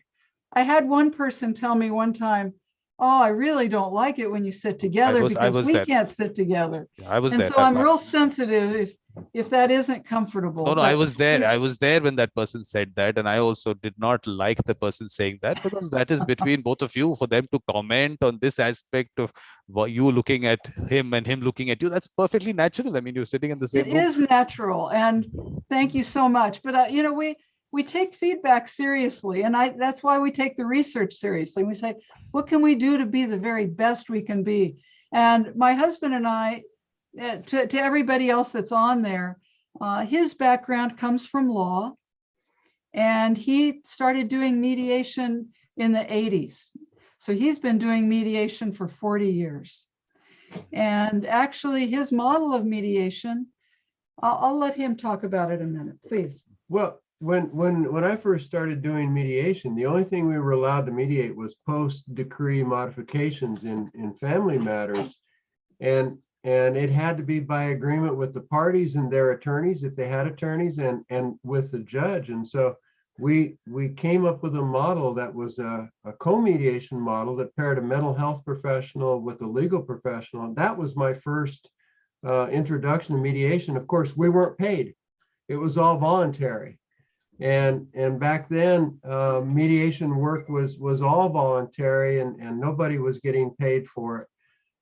I had one person tell me one time, oh, I really don't like it when you sit together I because was we there. can't sit together. I was And there. so I'm real sensitive if that isn't comfortable. No, I But was there. I was there when that person said that, and I also did not like the person saying that, because that is between both of you. For them to comment on this aspect of what you looking at him and him looking at you, that's perfectly natural. I mean, you're sitting in the same it room. is natural, and thank you so much. But you know, we take feedback seriously, and that's why we take the research seriously. We say, what can we do to be the very best we can be? And my husband and I, to everybody else that's on there, his background comes from law, and he started doing mediation in the 80s. So he's been doing mediation for 40 years. And actually his model of mediation, I'll let him talk about it a minute, please. Well, when I first started doing mediation, the only thing we were allowed to mediate was post-decree modifications in family matters. And it had to be by agreement with the parties and their attorneys, if they had attorneys, and with the judge. And so we came up with a model that was a co-mediation model that paired a mental health professional with a legal professional. And that was my first introduction to mediation. Of course, we weren't paid. It was all voluntary. And back then, mediation work was all voluntary, and nobody was getting paid for it.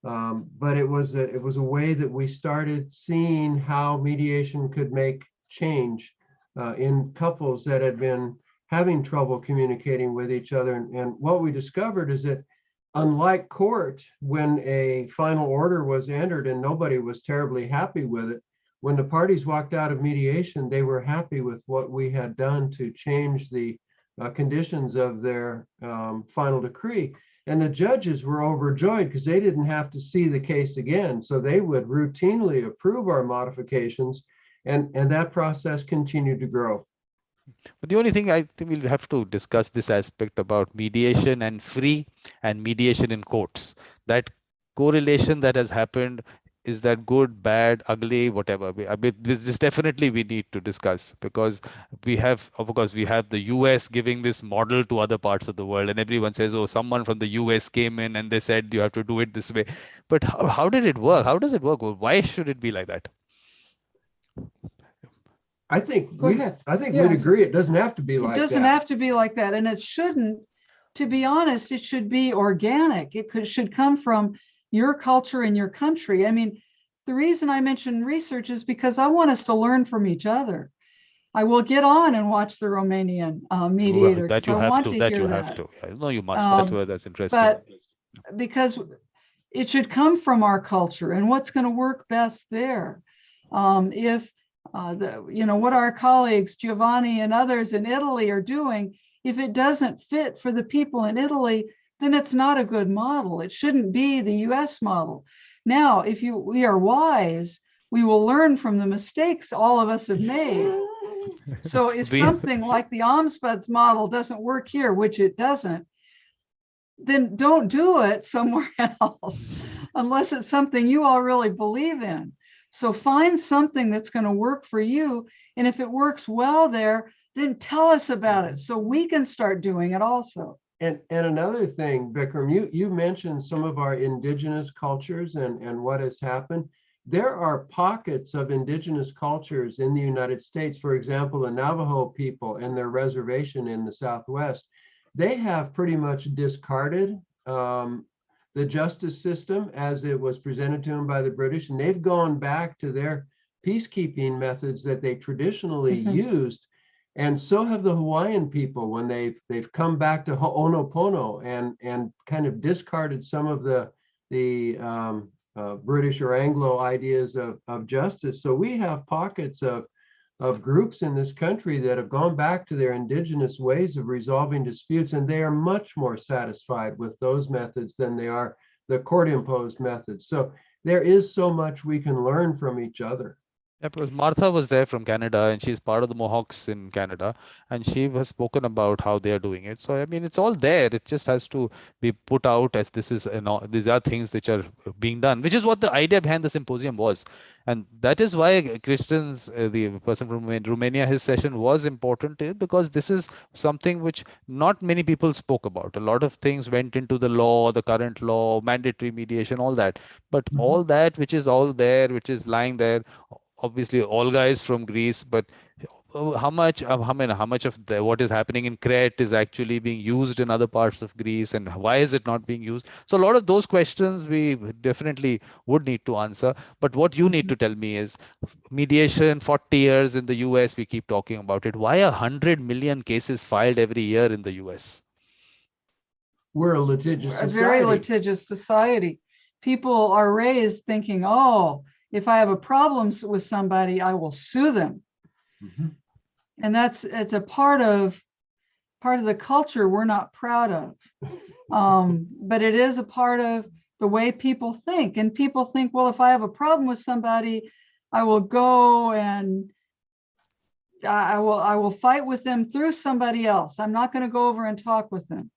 But it was a way that we started seeing how mediation could make change in couples that had been having trouble communicating with each other. And what we discovered is that, unlike court, when a final order was entered and nobody was terribly happy with it, when the parties walked out of mediation, they were happy with what we had done to change the conditions of their final decree. And the judges were overjoyed because they didn't have to see the case again. So they would routinely approve our modifications, and that process continued to grow. But the only thing I think we'll have to discuss this aspect about mediation and free and mediation in courts. That correlation that has happened, is that good, bad, ugly, whatever? I mean, this is definitely we need to discuss, because we have, of course, we have the US giving this model to other parts of the world, and everyone says, oh, someone from the US came in and they said you have to do it this way. But how did it work? How does it work? Why should it be like that? I think Yeah. we'd agree it doesn't have to be like that. It doesn't have to be like that, and it shouldn't. To be honest, it should be organic. It should come from your culture and your country. I mean, the reason I mention research is because I want us to learn from each other. I will get on and watch the Romanian Mediator. That you have to. That you have to. No, you must. That's where that's interesting. But because it should come from our culture and what's going to work best there. If what our colleagues Giovanni and others in Italy are doing, if it doesn't fit for the people in Italy, then it's not a good model. It shouldn't be the US model. Now, if we are wise, we will learn from the mistakes all of us have made. So if something like the Ombudsman's model doesn't work here, which it doesn't, then don't do it somewhere else, unless it's something you all really believe in. So find something that's going to work for you. And if it works well there, then tell us about it so we can start doing it also. And another thing, Vikram, you mentioned some of our indigenous cultures and what has happened. There are pockets of indigenous cultures in the United States. For example, the Navajo people and their reservation in the Southwest, they have pretty much discarded the justice system as it was presented to them by the British, and they've gone back to their peacekeeping methods that they traditionally used. And so have the Hawaiian people when they've come back to Ho'onopono and kind of discarded some of the British or Anglo ideas of justice. So we have pockets of groups in this country that have gone back to their indigenous ways of resolving disputes, and they are much more satisfied with those methods than they are the court-imposed methods. So there is so much we can learn from each other. Yeah, because Martha was there from Canada, and she's part of the Mohawks in Canada, and she has spoken about how they are doing it. So I mean, it's all there. It just has to be put out as this is, these are things which are being done, which is what the idea behind the symposium was, and that is why Christians, the person from Romania, his session was important, because this is something which not many people spoke about. A lot of things went into the law, the current law, mandatory mediation, all that, but all that which is all there, which is lying there. Obviously Olga is from Greece, but how much of how much of what is happening in Crete is actually being used in other parts of Greece, and why is it not being used? So a lot of those questions we definitely would need to answer. But what you need to tell me is mediation, 40 years in the US, we keep talking about it. Why 100 million cases filed every year in the US? We're a litigious A very society. litigious society. People are raised thinking, oh, if I have a problem with somebody, I will sue them. And it's a part of the culture we're not proud of. But it is a part of the way people think. And people think, well, if I have a problem with somebody, I will go and I will fight with them through somebody else. I'm not going to go over and talk with them.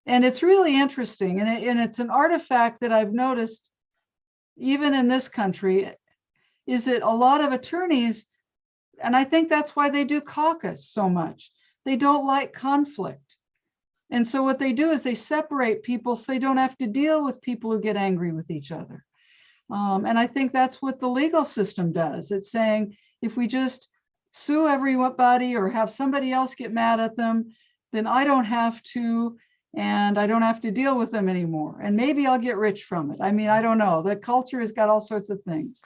And it's really interesting. And it's an artifact that I've noticed, even in this country, is that a lot of attorneys, and I think that's why they do caucus so much, they don't like conflict. And so what they do is they separate people so they don't have to deal with people who get angry with each other. And I think that's what the legal system does. It's saying, if we just sue everybody or have somebody else get mad at them, then I don't have to, and I don't have to deal with them anymore. And maybe I'll get rich from it. I mean, I don't know. The culture has got all sorts of things.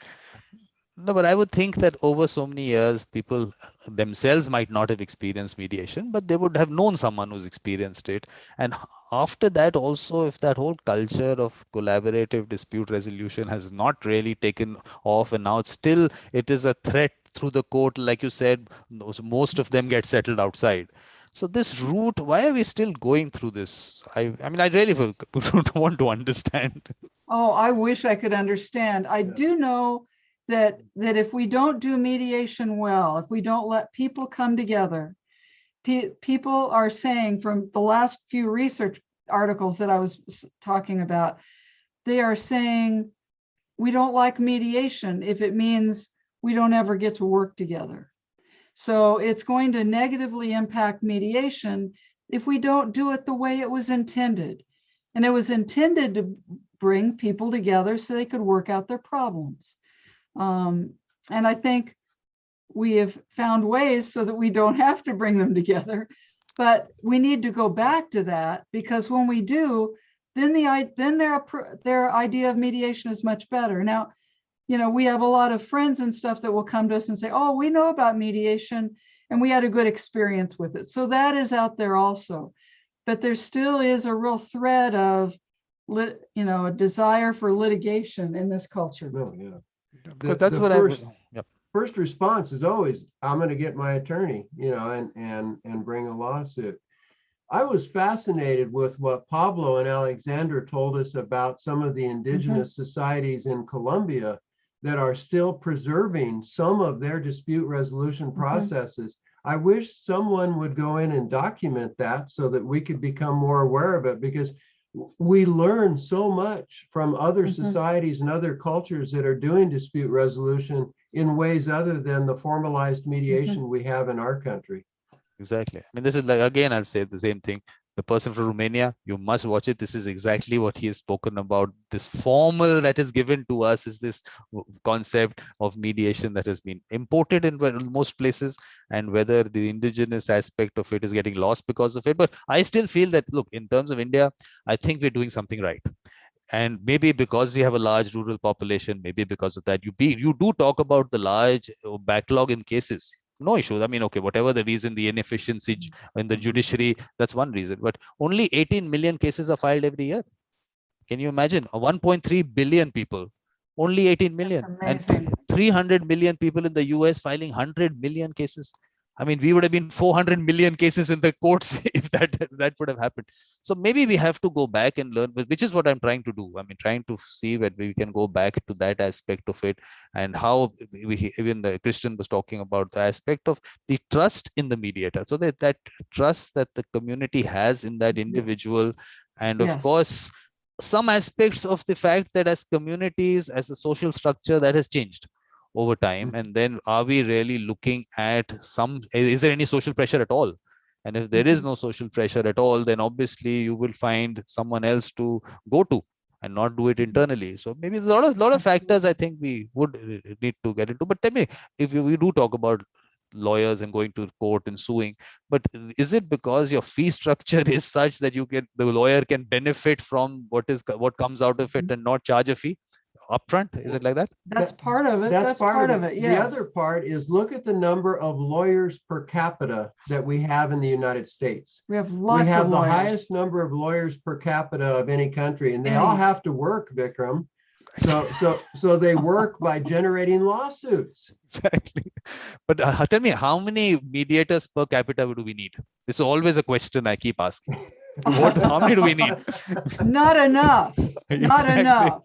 No, but I would think that over so many years, people themselves might not have experienced mediation, but they would have known someone who's experienced it. And after that, also, if that whole culture of collaborative dispute resolution has not really taken off, and now it's still, it is a threat through the court, like you said, most of them get settled outside. So this route, why are we still going through this? I mean, I really don't want to understand. Oh, I wish I could understand. I do know that if we don't do mediation well, if we don't let people come together, people are saying, from the last few research articles that I was talking about, they are saying we don't like mediation if it means we don't ever get to work together. So it's going to negatively impact mediation if we don't do it the way it was intended. And it was intended to bring people together so they could work out their problems. And I think we have found ways so that we don't have to bring them together, but we need to go back to that, because when we do, then their idea of mediation is much better. Now, you know, we have a lot of friends and stuff that will come to us and say, oh, we know about mediation and we had a good experience with it. So that is out there also. But there still is a real thread of, a desire for litigation in this culture. No, yeah. Because that's what First response is always, I'm going to get my attorney, and bring a lawsuit. I was fascinated with what Pablo and Alexander told us about some of the indigenous societies in Colombia that are still preserving some of their dispute resolution processes. I wish someone would go in and document that so that we could become more aware of it, because we learn so much from other societies and other cultures that are doing dispute resolution in ways other than the formalized mediation we have in our country. Exactly. I mean, this is like, again, I'll say the same thing. The person from Romania, you must watch it. This is exactly what he has spoken about. This formal that is given to us is this concept of mediation that has been imported in most places, and whether the indigenous aspect of it is getting lost because of it. But I still feel that, look, in terms of India, I think we're doing something right. And maybe because we have a large rural population, maybe because of that, you do talk about the large backlog in cases. No issues. I mean, okay, whatever the reason, the inefficiency in the judiciary, that's one reason. But only 18 million cases are filed every year. Can you imagine? 1.3 billion people, only 18 million, and 300 million people in the US filing 100 million cases. I mean, we would have been 400 million cases in the courts if that would have happened. So maybe we have to go back and learn, which is what I'm trying to do. I mean, trying to see whether we can go back to that aspect of it, and how even the Christian was talking about the aspect of the trust in the mediator. So that trust that the community has in that individual, and of Yes. course, some aspects of the fact that as communities, as a social structure, that has changed over time. And then are we really looking at is there any social pressure at all? And if there is no social pressure at all, then obviously you will find someone else to go to and not do it internally. So maybe there's a lot of factors I think we would need to get into. But tell me, if we do talk about lawyers and going to court and suing, but is it because your fee structure is such that the lawyer can benefit from what comes out of it and not charge a fee upfront? Is it like that? That's part of it. That's part of it. Yes. The other part is look at the number of lawyers per capita that we have in the United States. We have lots of lawyers. We have the highest number of lawyers per capita of any country, and they all have to work, Vikram. So they work by generating lawsuits. Exactly. But tell me, how many mediators per capita do we need? This is always a question I keep asking. How many do we need? Not enough. Not Exactly. enough.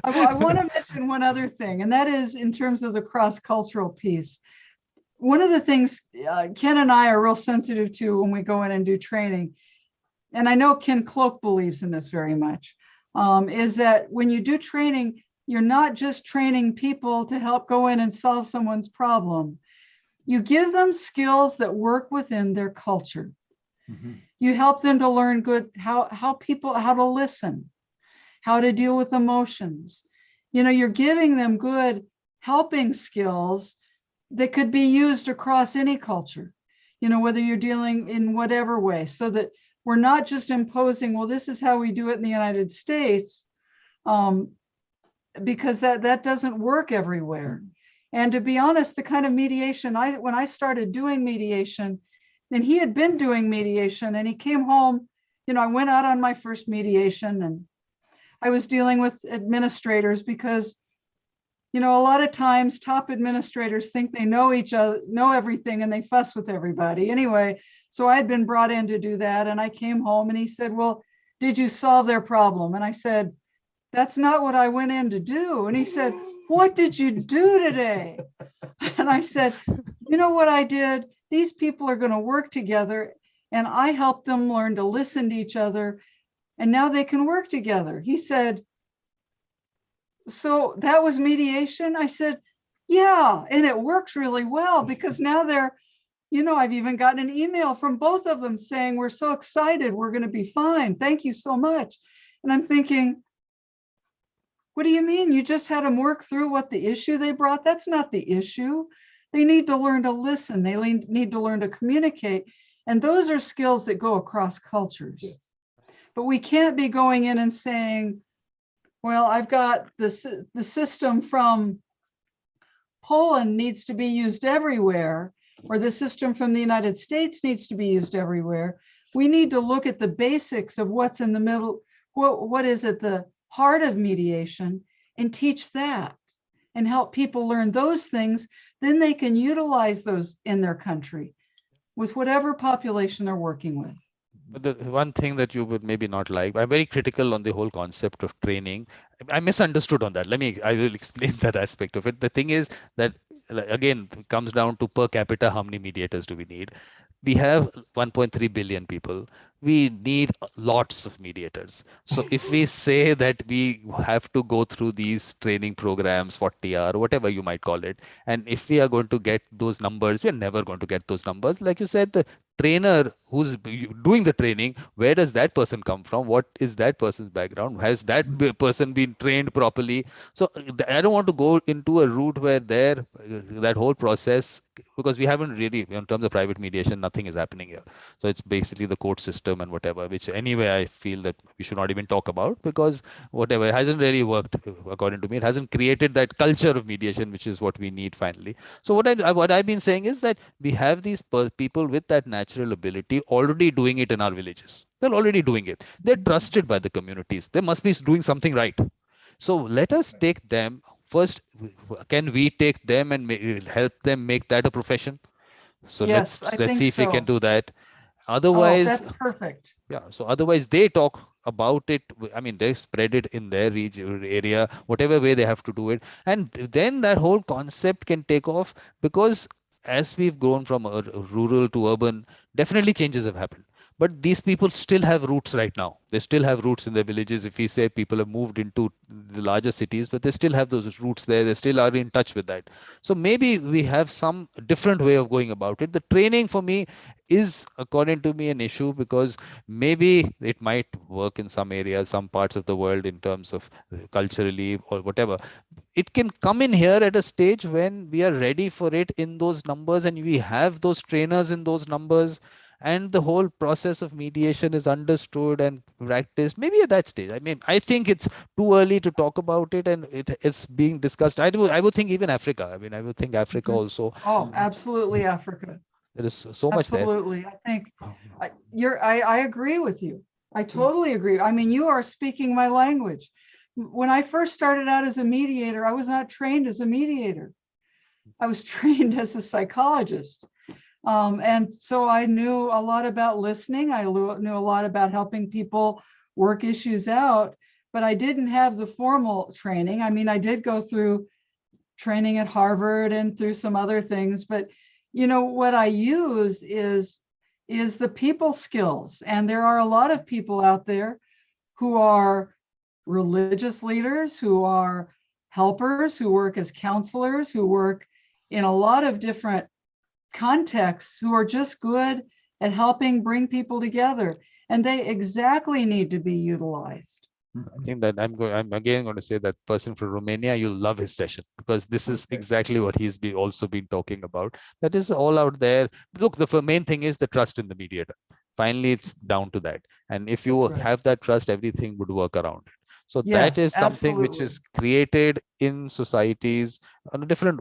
I want to mention one other thing, and that is in terms of the cross-cultural piece. One of the things Ken and I are real sensitive to when we go in and do training, and I know Ken Cloke believes in this very much, is that when you do training, you're not just training people to help go in and solve someone's problem. You give them skills that work within their culture. Mm-hmm. You help them to learn how to listen, how to deal with emotions. You're giving them good helping skills that could be used across any culture, whether you're dealing in whatever way, so that we're not just imposing, well, this is how we do it in the United States, because that doesn't work everywhere. And to be honest, the kind of mediation, when I started doing mediation, and he had been doing mediation, and he came home, I went out on my first mediation, and I was dealing with administrators because, a lot of times top administrators think they know each other, know everything, and they fuss with everybody. Anyway, so I had been brought in to do that. And I came home and he said, well, did you solve their problem? And I said, that's not what I went in to do. And he said, what did you do today? And I said, you know what I did? These people are going to work together, and I helped them learn to listen to each other. And now they can work together. He said, so that was mediation? I said, yeah, and it works really well, because now they're, I've even gotten an email from both of them saying, we're so excited, we're going to be fine. Thank you so much. And I'm thinking, what do you mean? You just had them work through what the issue they brought? That's not the issue. They need to learn to listen. They need to learn to communicate. And those are skills that go across cultures. Yeah. But we can't be going in and saying, well, I've got the system from Poland needs to be used everywhere, or the system from the United States needs to be used everywhere. We need to look at the basics of what's in the middle, what is at the heart of mediation, and teach that and help people learn those things. Then they can utilize those in their country with whatever population they're working with. But the one thing that you would maybe not like, I'm very critical on the whole concept of training. I misunderstood on that. I will explain that aspect of it. The thing is that, again, it comes down to per capita, how many mediators do we need? We have 1.3 billion people. We need lots of mediators. So if we say that we have to go through these training programs, 40 hours, whatever you might call it, and if we are going to get those numbers, we're never going to get those numbers. Like you said, the trainer who's doing the training, where does that person come from? What is that person's background? Has that person been trained properly? So I don't want to go into a route where that whole process, because we haven't really, in terms of private mediation, nothing is happening here. So it's basically the court system and whatever, which anyway, I feel that we should not even talk about, because whatever, it hasn't really worked, according to me. It hasn't created that culture of mediation, which is what we need finally. So what I've been saying is that we have these people with that natural ability already doing it in our villages. They're already doing it. They're trusted by the communities. They must be doing something right. So let us take them first. Can we take them and help them make that a profession? So Yes, I let's think see if we can so. do that. Oh, Otherwise, that's perfect. yeah, so otherwise they talk about it. I mean, they spread it in their region area, whatever way they have to do it. And then that whole concept can take off, because as we've grown from rural to urban, definitely changes have happened. But these people still have roots right now. They still have roots in their villages. If we say people have moved into the larger cities, but they still have those roots there. They still are in touch with that. So maybe we have some different way of going about it. The training for me is, according to me, an issue, because maybe it might work in some areas, some parts of the world, in terms of culturally or whatever. It can come in here at a stage when we are ready for it in those numbers, and we have those trainers in those numbers, and the whole process of mediation is understood and practiced. Maybe at that stage. I mean, I think it's too early to talk about it, and it's being discussed. I would think even Africa. I mean, I would think Africa Mhm. also. Oh, absolutely, Africa. There is so much there. Absolutely. I think I agree with you. I totally agree. I mean, you are speaking my language. When I first started out as a mediator, I was not trained as a mediator. I was trained as a psychologist. And so I knew a lot about listening. I knew a lot about helping people work issues out, but I didn't have the formal training. I mean, I did go through training at Harvard and through some other things, but what I use is the people skills. And there are a lot of people out there who are religious leaders, who are helpers, who work as counselors, who work in a lot of different contexts, who are just good at helping bring people together. And they exactly need to be utilized. I think that I'm again going to say that person from Romania, you'll love his session, because this is exactly what he's also been talking about. That is all out there. Look, the main thing is the trust in the mediator. Finally, it's down to that. And if you have that trust, everything would work around it. So that Yes, is something which absolutely. is created in societies in a different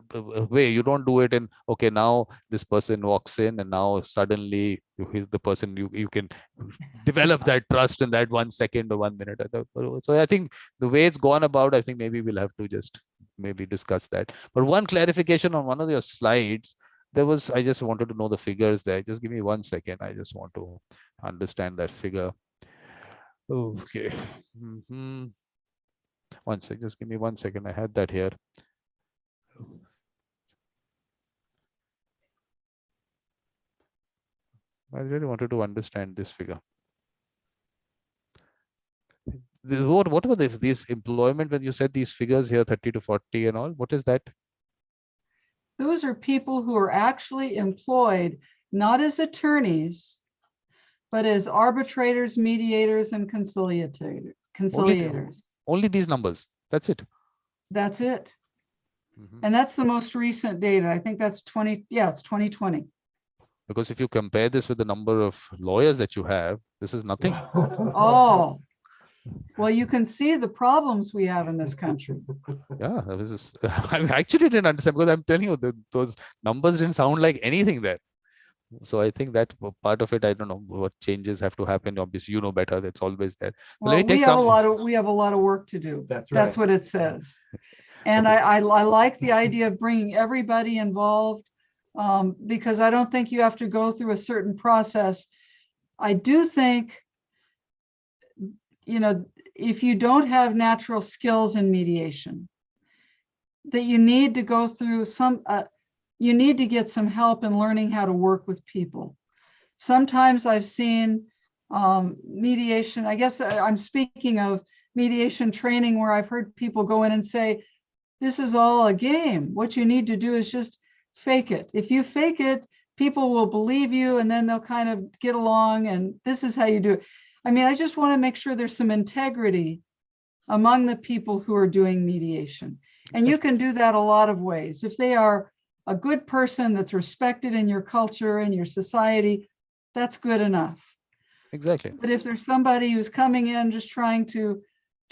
way. You don't do it in, okay, now this person walks in and now suddenly he's the person you can develop that trust in that 1 second or 1 minute. So I think the way it's gone about, I think maybe we'll have to just maybe discuss that. But one clarification on one of your slides, I just wanted to know the figures there. Just give me 1 second. I just want to understand that figure. Okay. One second, just give me 1 second. I had that here. I really wanted to understand this figure. What were these employment, when you said these figures here, 30 to 40 and all? What is that? Those are people who are actually employed not as attorneys, but as arbitrators, mediators, and conciliators. Only these numbers. That's it. That's it. And that's the most recent data. I think that's it's 2020. Because if you compare this with the number of lawyers that you have, this is nothing. Oh, well, you can see the problems we have in this country. Yeah, I actually didn't understand, because I'm telling you, those numbers didn't sound like anything there. So I think that part of it, I don't know what changes have to happen. Obviously, you know better. That's always there. So well, let me take we have a lot of work to do. That's right. That's what it says. And I like the idea of bringing everybody involved, because I don't think you have to go through a certain process. I do think, if you don't have natural skills in mediation, that you need to go through you need to get some help in learning how to work with people. Sometimes I've seen mediation, I guess I'm speaking of mediation training, where I've heard people go in and say, this is all a game. What you need to do is just fake it. If you fake it, people will believe you, and then they'll kind of get along, and this is how you do it. I mean, I just want to make sure there's some integrity among the people who are doing mediation. And you can do that a lot of ways. If they are a good person that's respected in your culture and your society, that's good enough. Exactly. But if there's somebody who's coming in just trying to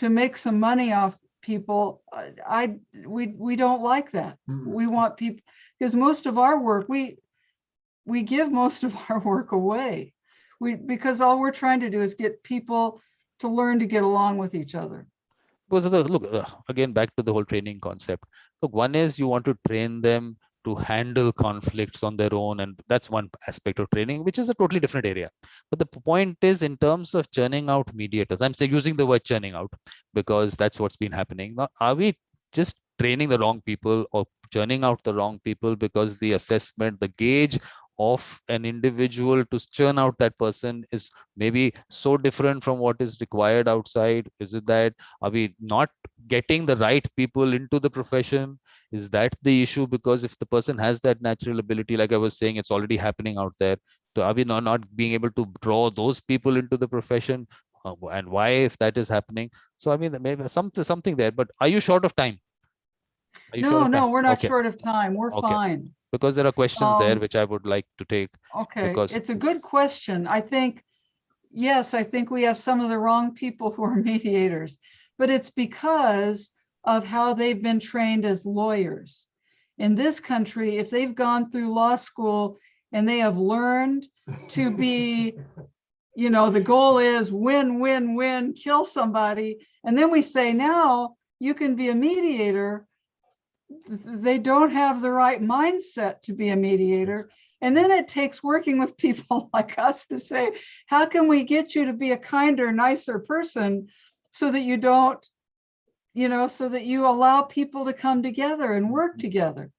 make some money off people, we don't like that. We want people, because most of our work, we give most of our work away. Because all we're trying to do is get people to learn to get along with each other. Because look, again, back to the whole training concept. Look, one is you want to train them to handle conflicts on their own, and that's one aspect of training, which is a totally different area. But the point is, in terms of churning out mediators, I'm saying using the word churning out because that's what's been happening. Now, are we just training the wrong people or churning out the wrong people because the assessment, the gauge of an individual to churn out that person is maybe so different from what is required outside? Is it that, are we not getting the right people into the profession? Is that the issue? Because if the person has that natural ability, like I was saying, it's already happening out there. So are we not being able to draw those people into the profession? And why, if that is happening? So I mean, maybe something there. But are you short of time? Are you short No, of time? no, we're not Okay. short of time. We're Okay. fine. Because there are questions there Um, which I would like to take. Okay, Because it's a good question. I think, yes, I think we have some of the wrong people who are mediators, but it's because of how they've been trained as lawyers. In this country, if they've gone through law school and they have learned to be, the goal is win, win, win, kill somebody, and then we say, now you can be a mediator, they don't have the right mindset to be a mediator. And then it takes working with people like us to say, how can we get you to be a kinder, nicer person so that you don't, so that you allow people to come together and work together.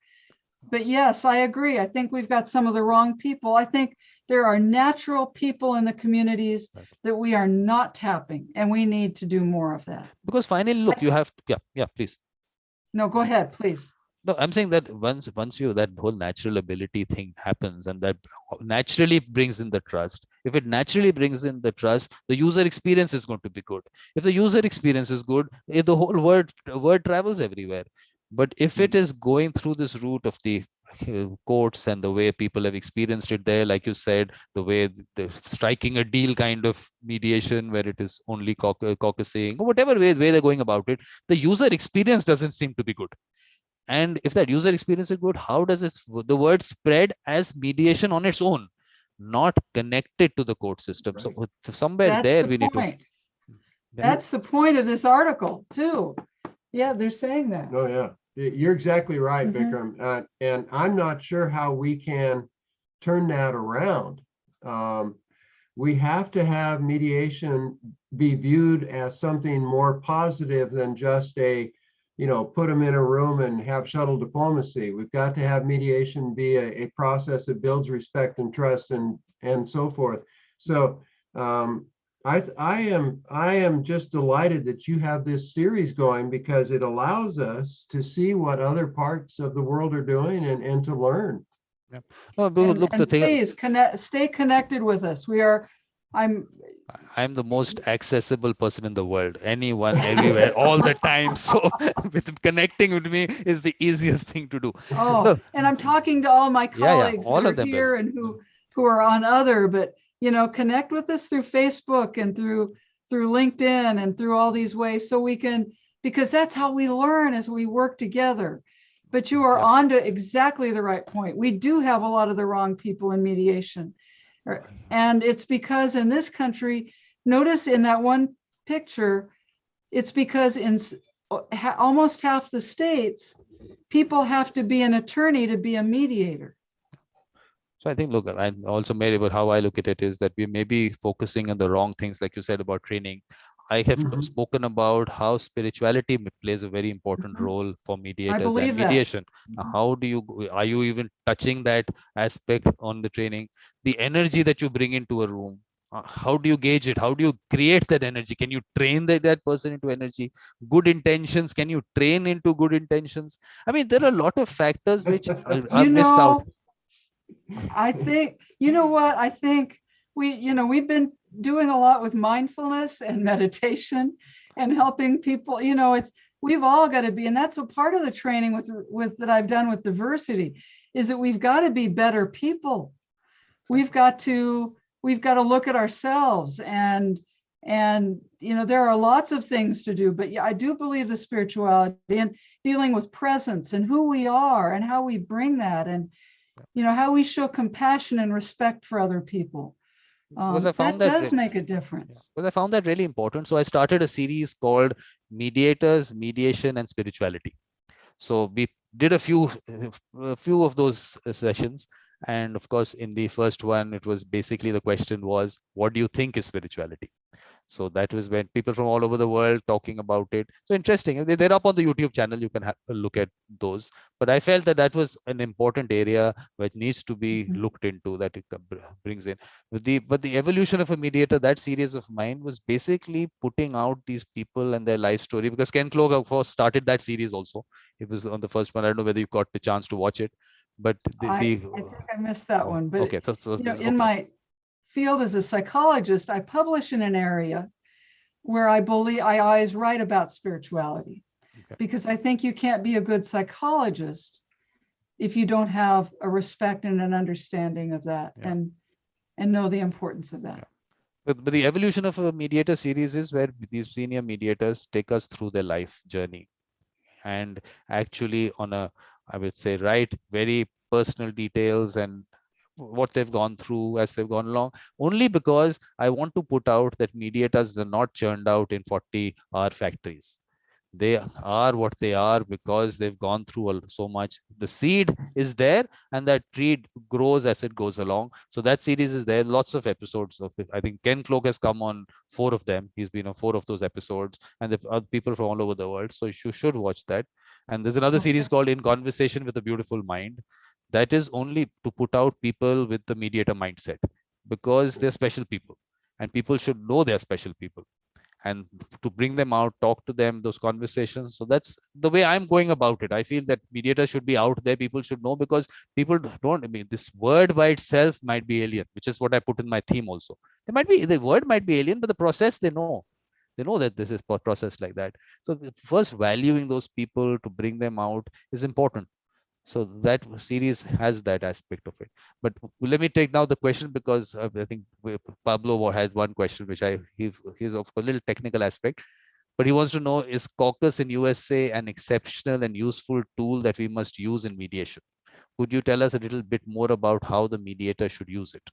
But yes, I agree. I think we've got some of the wrong people. I think there are natural people in the communities that we are not tapping, and we need to do more of that. Because finally, look, you have, yeah, please. No, go ahead, please. No, I'm saying that once you, that whole natural ability thing happens, and that naturally brings in the trust. If it naturally brings in the trust, the user experience is going to be good. If the user experience is good, the whole word travels everywhere. But if it is going through this route of the courts and the way people have experienced it there, like you said, the way the striking a deal kind of mediation where it is only caucusing or whatever way they're going about it, the user experience doesn't seem to be good. And if that user experience is good, how does the word spread as mediation on its own, not connected to the court system? Right. So somewhere That's there the we point. need to. That's the point of this article too. Yeah, they're saying that. Oh yeah, you're exactly right, Vikram. And I'm not sure how we can turn that around. We have to have mediation be viewed as something more positive than just a, put them in a room and have shuttle diplomacy. We've got to have mediation be a process that builds respect and trust and so forth. So I am just delighted that you have this series going, because it allows us to see what other parts of the world are doing and to learn. Yeah. No, look, the thing. Please stay connected with us. I'm the most accessible person in the world. Anyone, everywhere, all the time. So with connecting with me is the easiest thing to do. Oh, no. And I'm talking to all my colleagues all that of them are here and who are on other, but connect with us through Facebook and through LinkedIn and through all these ways, so we can, because that's how we learn as we work together. But you are on to exactly the right point. We do have a lot of the wrong people in mediation. And it's because in this country, notice in that one picture, it's because in almost half the states, people have to be an attorney to be a mediator. So I think, look, I also made about how I look at it is that we may be focusing on the wrong things, like you said about training. I have spoken about how spirituality plays a very important role for mediators and mediation. How are you even touching that aspect on the training? The energy that you bring into a room, how do you gauge it? How do you create that energy? Can you train that person into energy? Good intentions, can you train into good intentions? I mean, there are a lot of factors which are missed out. I think, I think we've been doing a lot with mindfulness and meditation and helping people, we've all got to be, and that's a part of the training with that I've done with diversity, is that we've got to be better people. We've got to look at ourselves and there are lots of things to do, but I do believe the spirituality and dealing with presence and who we are and how we bring that, and how we show compassion and respect for other people. Because I found that does make a difference. Because I found that really important. So I started a series called Mediators, Mediation, and Spirituality. So we did a few of those sessions. And of course, in the first one, it was basically the question was, what do you think is spirituality? So that was when people from all over the world talking about it. So interesting. They're up on the YouTube channel. You can have a look at those. But I felt that that was an important area which needs to be looked into, that it brings in. But the evolution of a mediator, that series of mine was basically putting out these people and their life story, because Ken Cloke, of course, started that series also. It was on the first one. I don't know whether you got the chance to watch it, but I think I missed that one. But okay, in my field as a psychologist, I publish in an area where I believe I always write about spirituality, because I think you can't be a good psychologist if you don't have a respect and an understanding of that, and know the importance of that. But the evolution of a mediator series is where these senior mediators take us through their life journey, and actually on a, I would say, write very personal details and what they've gone through as they've gone along, only because I want to put out that mediators are not churned out in 40-hour factories. They are what they are because they've gone through so much. The seed is there, and that tree grows as it goes along. So that series is there. Lots of episodes of it. I think Ken Cloke has come on 4 of them. He's been on 4 of those episodes, and the other people from all over the world. So you should watch that. And there's another series called In Conversation with a Beautiful Mind. That is only to put out people with the mediator mindset, because they're special people, and people should know they're special people, and to bring them out, talk to them, those conversations. So that's the way I'm going about it. I feel that mediators should be out there. People should know, because people don't, I mean, this word by itself might be alien, which is what I put in my theme also. There might be, the word might be alien, but the process they know. They know that this is process like that. So first, valuing those people to bring them out is important. So that series has that aspect of it. But let me take now the question, because I think Pablo has one question, which he's of a little technical aspect, but he wants to know, is caucus in USA an exceptional and useful tool that we must use in mediation? Could you tell us a little bit more about how the mediator should use it?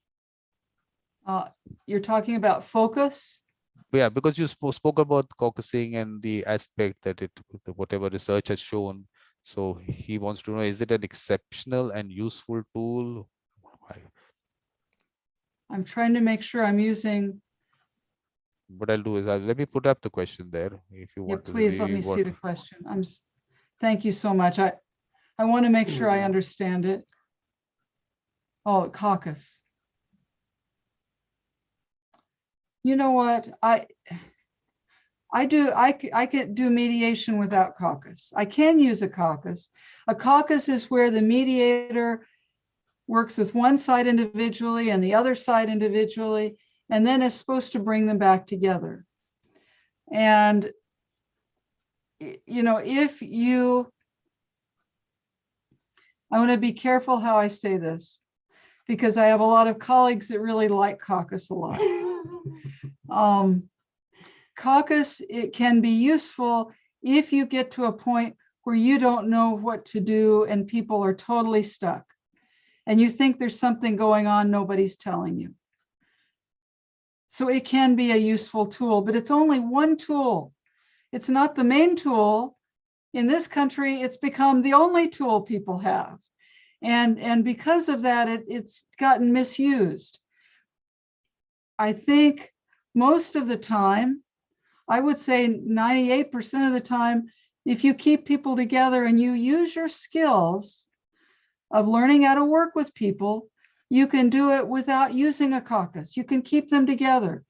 You're talking about focus? Yeah, because you spoke about caucusing and the aspect that whatever research has shown. So he wants to know, is it an exceptional and useful tool? I'm trying to make sure I'm using. What I'll do is let me put up the question there. If you want, please let me see the question. Thank you so much. I want to make sure I understand it. Oh, caucus. You know what? I can do mediation without caucus. I can use a caucus. A caucus is where the mediator works with one side individually and the other side individually, and then is supposed to bring them back together. And, you know, I want to be careful how I say this, because I have a lot of colleagues that really like caucus a lot. Caucus, it can be useful if you get to a point where you don't know what to do and people are totally stuck and you think there's something going on nobody's telling you. So it can be a useful tool, but it's only one tool. It's not the main tool. In this country, it's become the only tool people have. And because of that, it's gotten misused. I think most of the time, I would say 98% of the time, if you keep people together and you use your skills of learning how to work with people, you can do it without using a caucus. You can keep them together.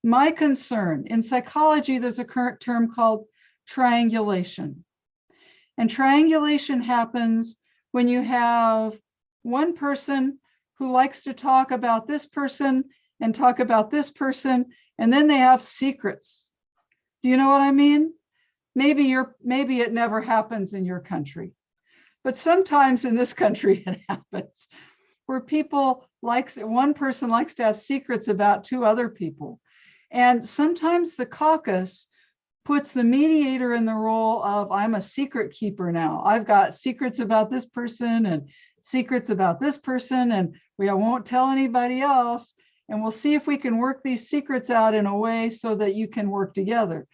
My concern, in psychology, there's a current term called triangulation. And triangulation happens when you have one person who likes to talk about this person and talk about this person, and then they have secrets. Do you know what I mean? Maybe it never happens in your country, but sometimes in this country it happens, where one person likes to have secrets about two other people. And sometimes the caucus puts the mediator in the role of, I'm a secret keeper now. I've got secrets about this person and secrets about this person, and I won't tell anybody else. And we'll see if we can work these secrets out in a way so that you can work together.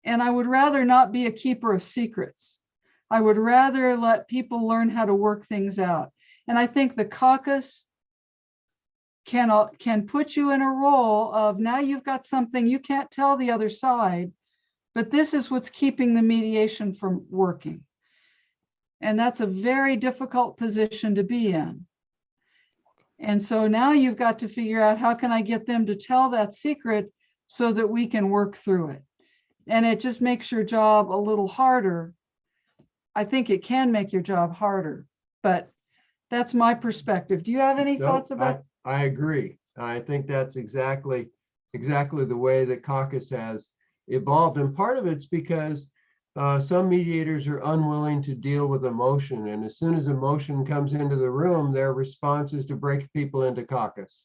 And I would rather not be a keeper of secrets. I would rather let people learn how to work things out. And I think the caucus can put you in a role of, now you've got something you can't tell the other side, but this is what's keeping the mediation from working. And that's a very difficult position to be in. And so now you've got to figure out, how can I get them to tell that secret so that we can work through it? And it just makes your job a little harder. I think it can make your job harder, but that's my perspective. Do you have any thoughts about? I agree. I think that's exactly the way that caucus has evolved. And part of it's because some mediators are unwilling to deal with emotion. And as soon as emotion comes into the room, their response is to break people into caucus.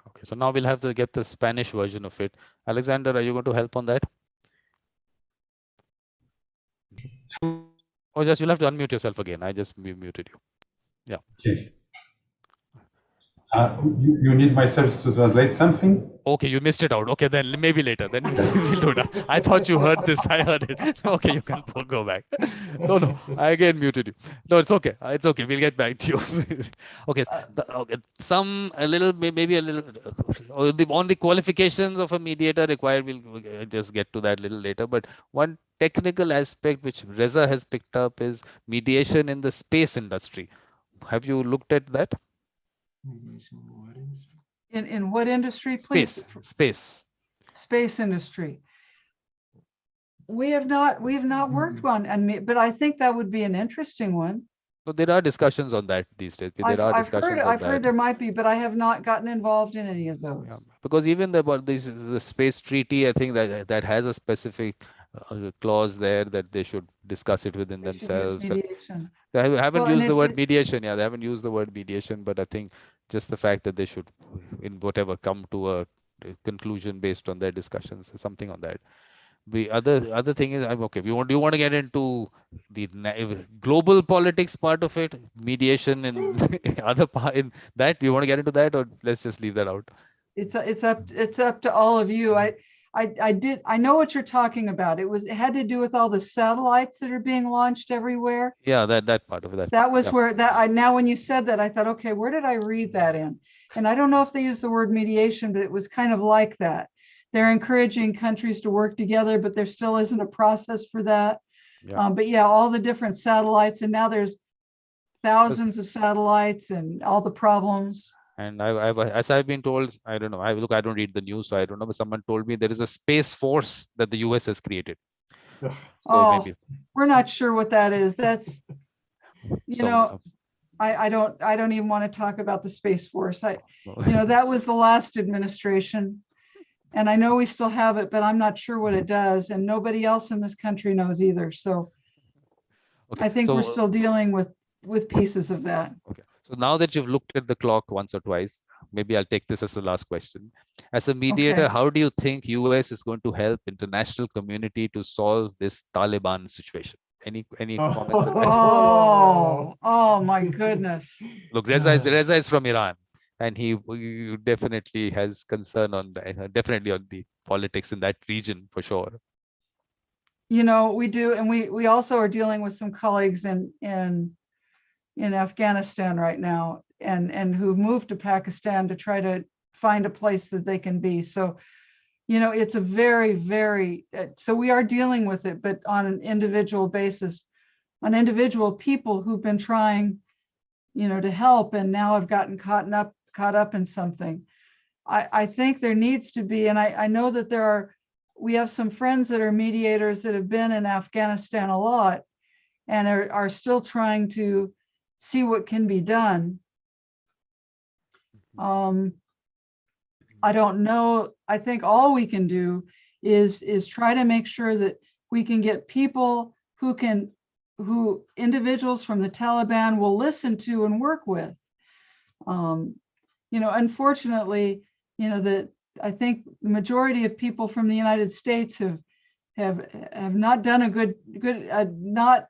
Okay, so now we'll have to get the Spanish version of it. Alexander, are you going to help on that? Or just you'll have to unmute yourself again. I just muted you. Yeah. Okay. You need myself to translate something? Okay, you missed it out. Okay, then maybe later. Then we'll do that. I thought you heard this. I heard it. Okay, you can go back. No, I again muted you. No, it's okay. It's okay. We'll get back to you. Okay, okay. Maybe a little on the qualifications of a mediator required. We'll just get to that a little later. But one technical aspect which Reza has picked up is mediation in the space industry. Have you looked at that? In what industry, please? Space industry. We have not worked on, but I think that would be an interesting one. So there are discussions on that these days. I've heard there might be, but I have not gotten involved in any of those. Yeah, because even the space treaty, I think that has a specific clause there that they should discuss it within themselves. They haven't used the word mediation. Yeah, they haven't used the word mediation, but I think just the fact that they should, in whatever, come to a conclusion based on their discussions, something on that. The other thing is, okay. Do you want to get into the global politics part of it, mediation in other part in that? Do you want to get into that, or let's just leave that out? It's up to all of you. I know what you're talking about. It had to do with all the satellites that are being launched everywhere. Yeah, that part of it. That was where now when you said that, I thought, okay, where did I read that in? And I don't know if they used the word mediation, but it was kind of like that. They're encouraging countries to work together, but there still isn't a process for that. Yeah. But yeah, all the different satellites, and now there's thousands of satellites and all the problems. And as I've been told, I don't know. I don't read the news, so I don't know. But someone told me there is a space force that the US has created. So maybe we're not sure what that is. That's I don't even want to talk about the Space Force. That was the last administration. And I know we still have it, but I'm not sure what it does. And nobody else in this country knows either. So okay, I think we're still dealing with pieces of that. Okay. So now that you've looked at the clock once or twice, maybe I'll take this as the last question. As a mediator, how do you think US is going to help international community to solve this Taliban situation? Any comments? Oh my goodness. Look, Reza is from Iran, and he definitely has concern on definitely on the politics in that region for sure. We do, and we also are dealing with some colleagues in Afghanistan right now, and who moved to Pakistan to try to find a place that they can be. So, it's a very, very, so we are dealing with it, but on an individual basis, on individual people who've been trying, to help, and now have gotten caught up in something. I think there needs to be, and I know that we have some friends that are mediators that have been in Afghanistan a lot and are still trying to see what can be done. I don't know. I think all we can do is try to make sure that we can get people who individuals from the Taliban will listen to and work with. Unfortunately, I think the majority of people from the United States have not done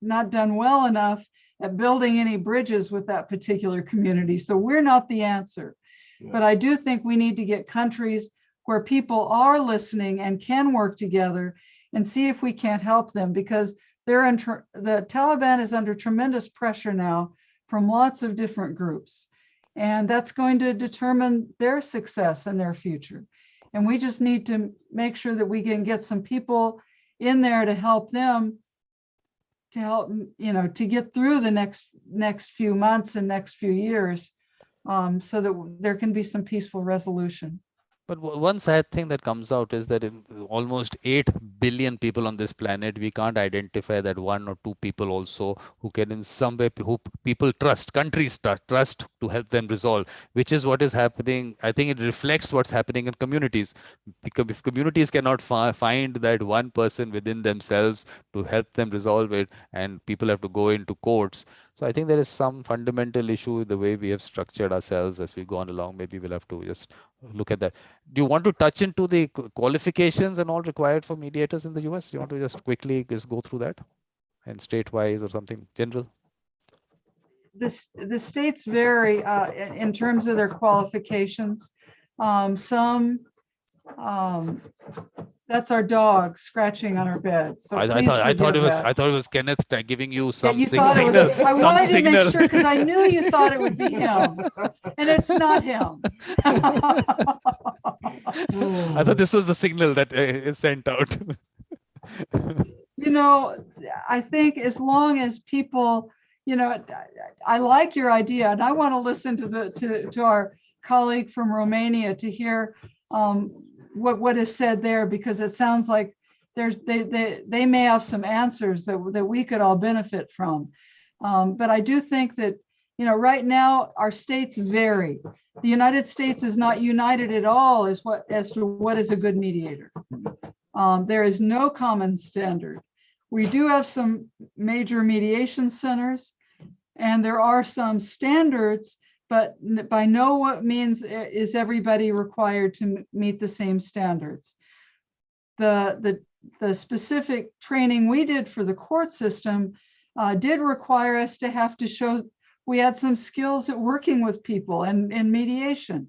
not done well enough at building any bridges with that particular community. So we're not the answer. Yeah. But I do think we need to get countries where people are listening and can work together and see if we can't help them, because the Taliban is under tremendous pressure now from lots of different groups. And that's going to determine their success and their future. And we just need to make sure that we can get some people in there to help them, to help, to get through the next few months and next few years, so that there can be some peaceful resolution. But one sad thing that comes out is that in almost 8 billion people on this planet, we can't identify that 1 or 2 people also who can in some way, who people trust, countries trust to help them resolve, which is what is happening. I think it reflects what's happening in communities. Because if communities cannot find that one person within themselves to help them resolve it, and people have to go into courts. So I think there is some fundamental issue with the way we have structured ourselves as we go on along. Maybe we'll have to just look at that. Do you want to touch into the qualifications and all required for mediators in the US? Do you want to just quickly just go through that and state-wise or something general? The states vary in terms of their qualifications. That's our dog scratching on our bed. So I thought it was Kenneth giving you some signal. I wanted to make sure because I knew you thought it would be him, and it's not him. I thought this was the signal that is sent out. I think as long as people, I like your idea, and I want to listen to our colleague from Romania to hear what is said there, because it sounds like they may have some answers that we could all benefit from. But I do think that, right now our states vary. The United States is not united at all as to what is a good mediator. There is no common standard. We do have some major mediation centers, and there are some standards, but by no means is everybody required to meet the same standards. The specific training we did for the court system did require us to have to show we had some skills at working with people and in mediation.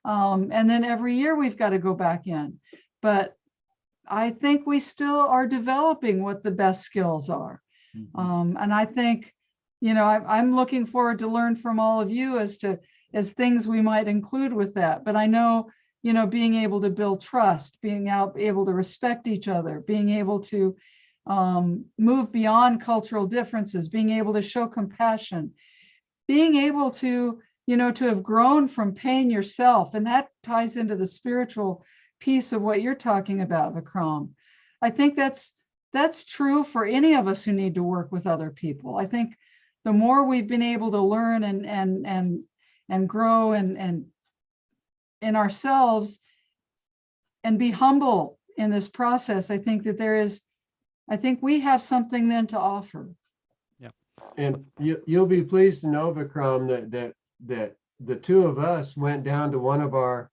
And then every year we've got to go back in. But I think we still are developing what the best skills are. Mm-hmm. And I think, I'm looking forward to learn from all of you as things we might include with that. But I know, being able to build trust, being able to respect each other, being able to move beyond cultural differences, being able to show compassion, being able to, to have grown from pain yourself. And that ties into the spiritual piece of what you're talking about, Vikram. I think that's true for any of us who need to work with other people. I think the more we've been able to learn and grow and in ourselves and be humble in this process, I think that we have something then to offer. Yeah. And you'll be pleased to know, Vikram, that the two of us went down to one of our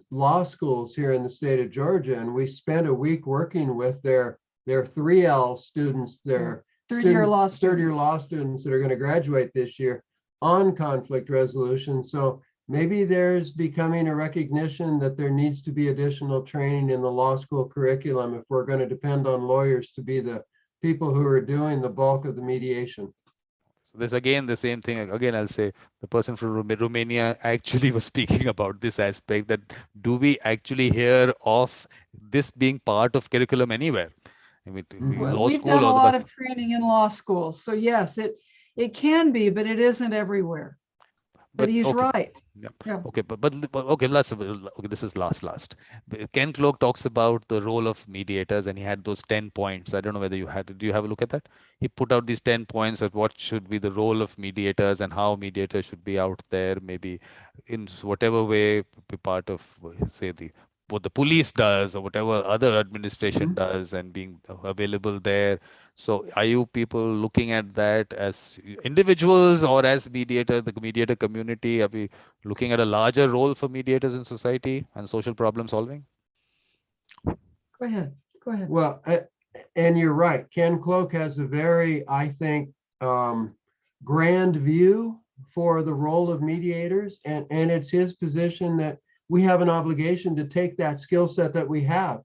law schools here in the state of Georgia, and we spent a week working with their 3L students, their third-year law students that are going to graduate this year on conflict resolution. So maybe there's becoming a recognition that there needs to be additional training in the law school curriculum if we're going to depend on lawyers to be the people who are doing the bulk of the mediation. So there's again the same thing. Again, I'll say the person from Romania actually was speaking about this aspect, that do we actually hear of this being part of curriculum anywhere? I mean, we've done a lot of training in law schools. So yes, it can be, but it isn't everywhere. But he's okay. Right. Yeah. Okay, but okay, this is last. Ken Cloke talks about the role of mediators, and he had those 10 points. I don't know whether do you have a look at that? He put out these 10 points of what should be the role of mediators and how mediators should be out there, maybe in whatever way, be part of, say, what the police does or whatever other administration does, and being available there. So are you people looking at that as individuals or as the mediator community? Are we looking at a larger role for mediators in society and social problem solving? Go ahead. Well, and you're right. Ken Cloke has a very, I think, grand view for the role of mediators. And it's his position that we have an obligation to take that skill set that we have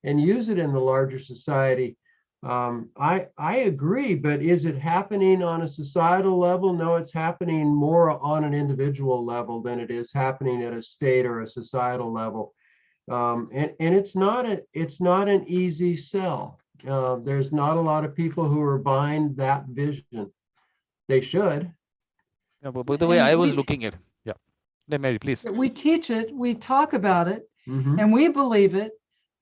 and use it in the larger society. I agree, but is it happening on a societal level? No, it's happening more on an individual level than it is happening at a state or a societal level. And it's not an easy sell. There's not a lot of people who are buying that vision. They should. Yeah, but the way And I was looking at, yeah, then Mary, please. we teach it, we talk about it, Mhm. and we believe it,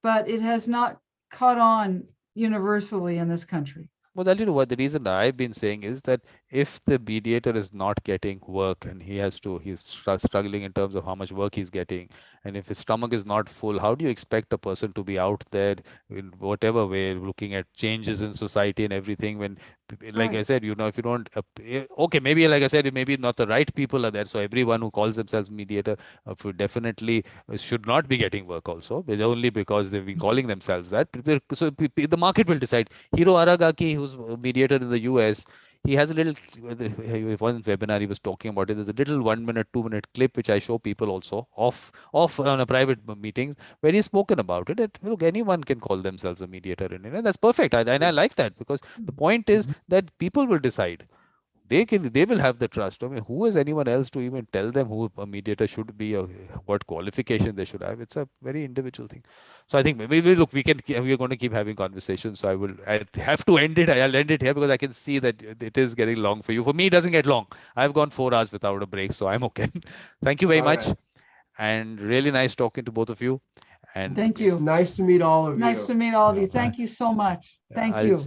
but it has not caught on universally in this country. Well, I'll tell you what, the reason I've been saying is that if the mediator is not getting work and he's struggling in terms of how much work he's getting, and if his stomach is not full, how do you expect a person to be out there in whatever way, looking at changes in society and everything when, like I Right. said, if you don't, okay, maybe like I said, maybe not the right people are there. So everyone who calls themselves mediator definitely should not be getting work also, but only because they've been calling themselves that. So the market will decide. Hiro Aragaki, who's a mediator in the US, he has a little one webinar he was talking about it. There's a little 1 minute, 2 minute clip which I show people also off on a private meetings where he's spoken about it. That look, anyone can call themselves a mediator, and that's perfect. And I like that because the point is that people will decide. They will have the trust. I mean, who is anyone else to even tell them who a mediator should be or what qualification they should have? It's a very individual thing. So I think maybe we're going to keep having conversations. So I have to end it. I'll end it here because I can see that it is getting long for you. For me, it doesn't get long. I've gone 4 hours without a break, so I'm okay. Thank you very All much, right. and really nice talking to both of you. And Thank you. Nice to meet all of you. Nice to meet all of Yeah, you. Thank you so much. Thank I'll you.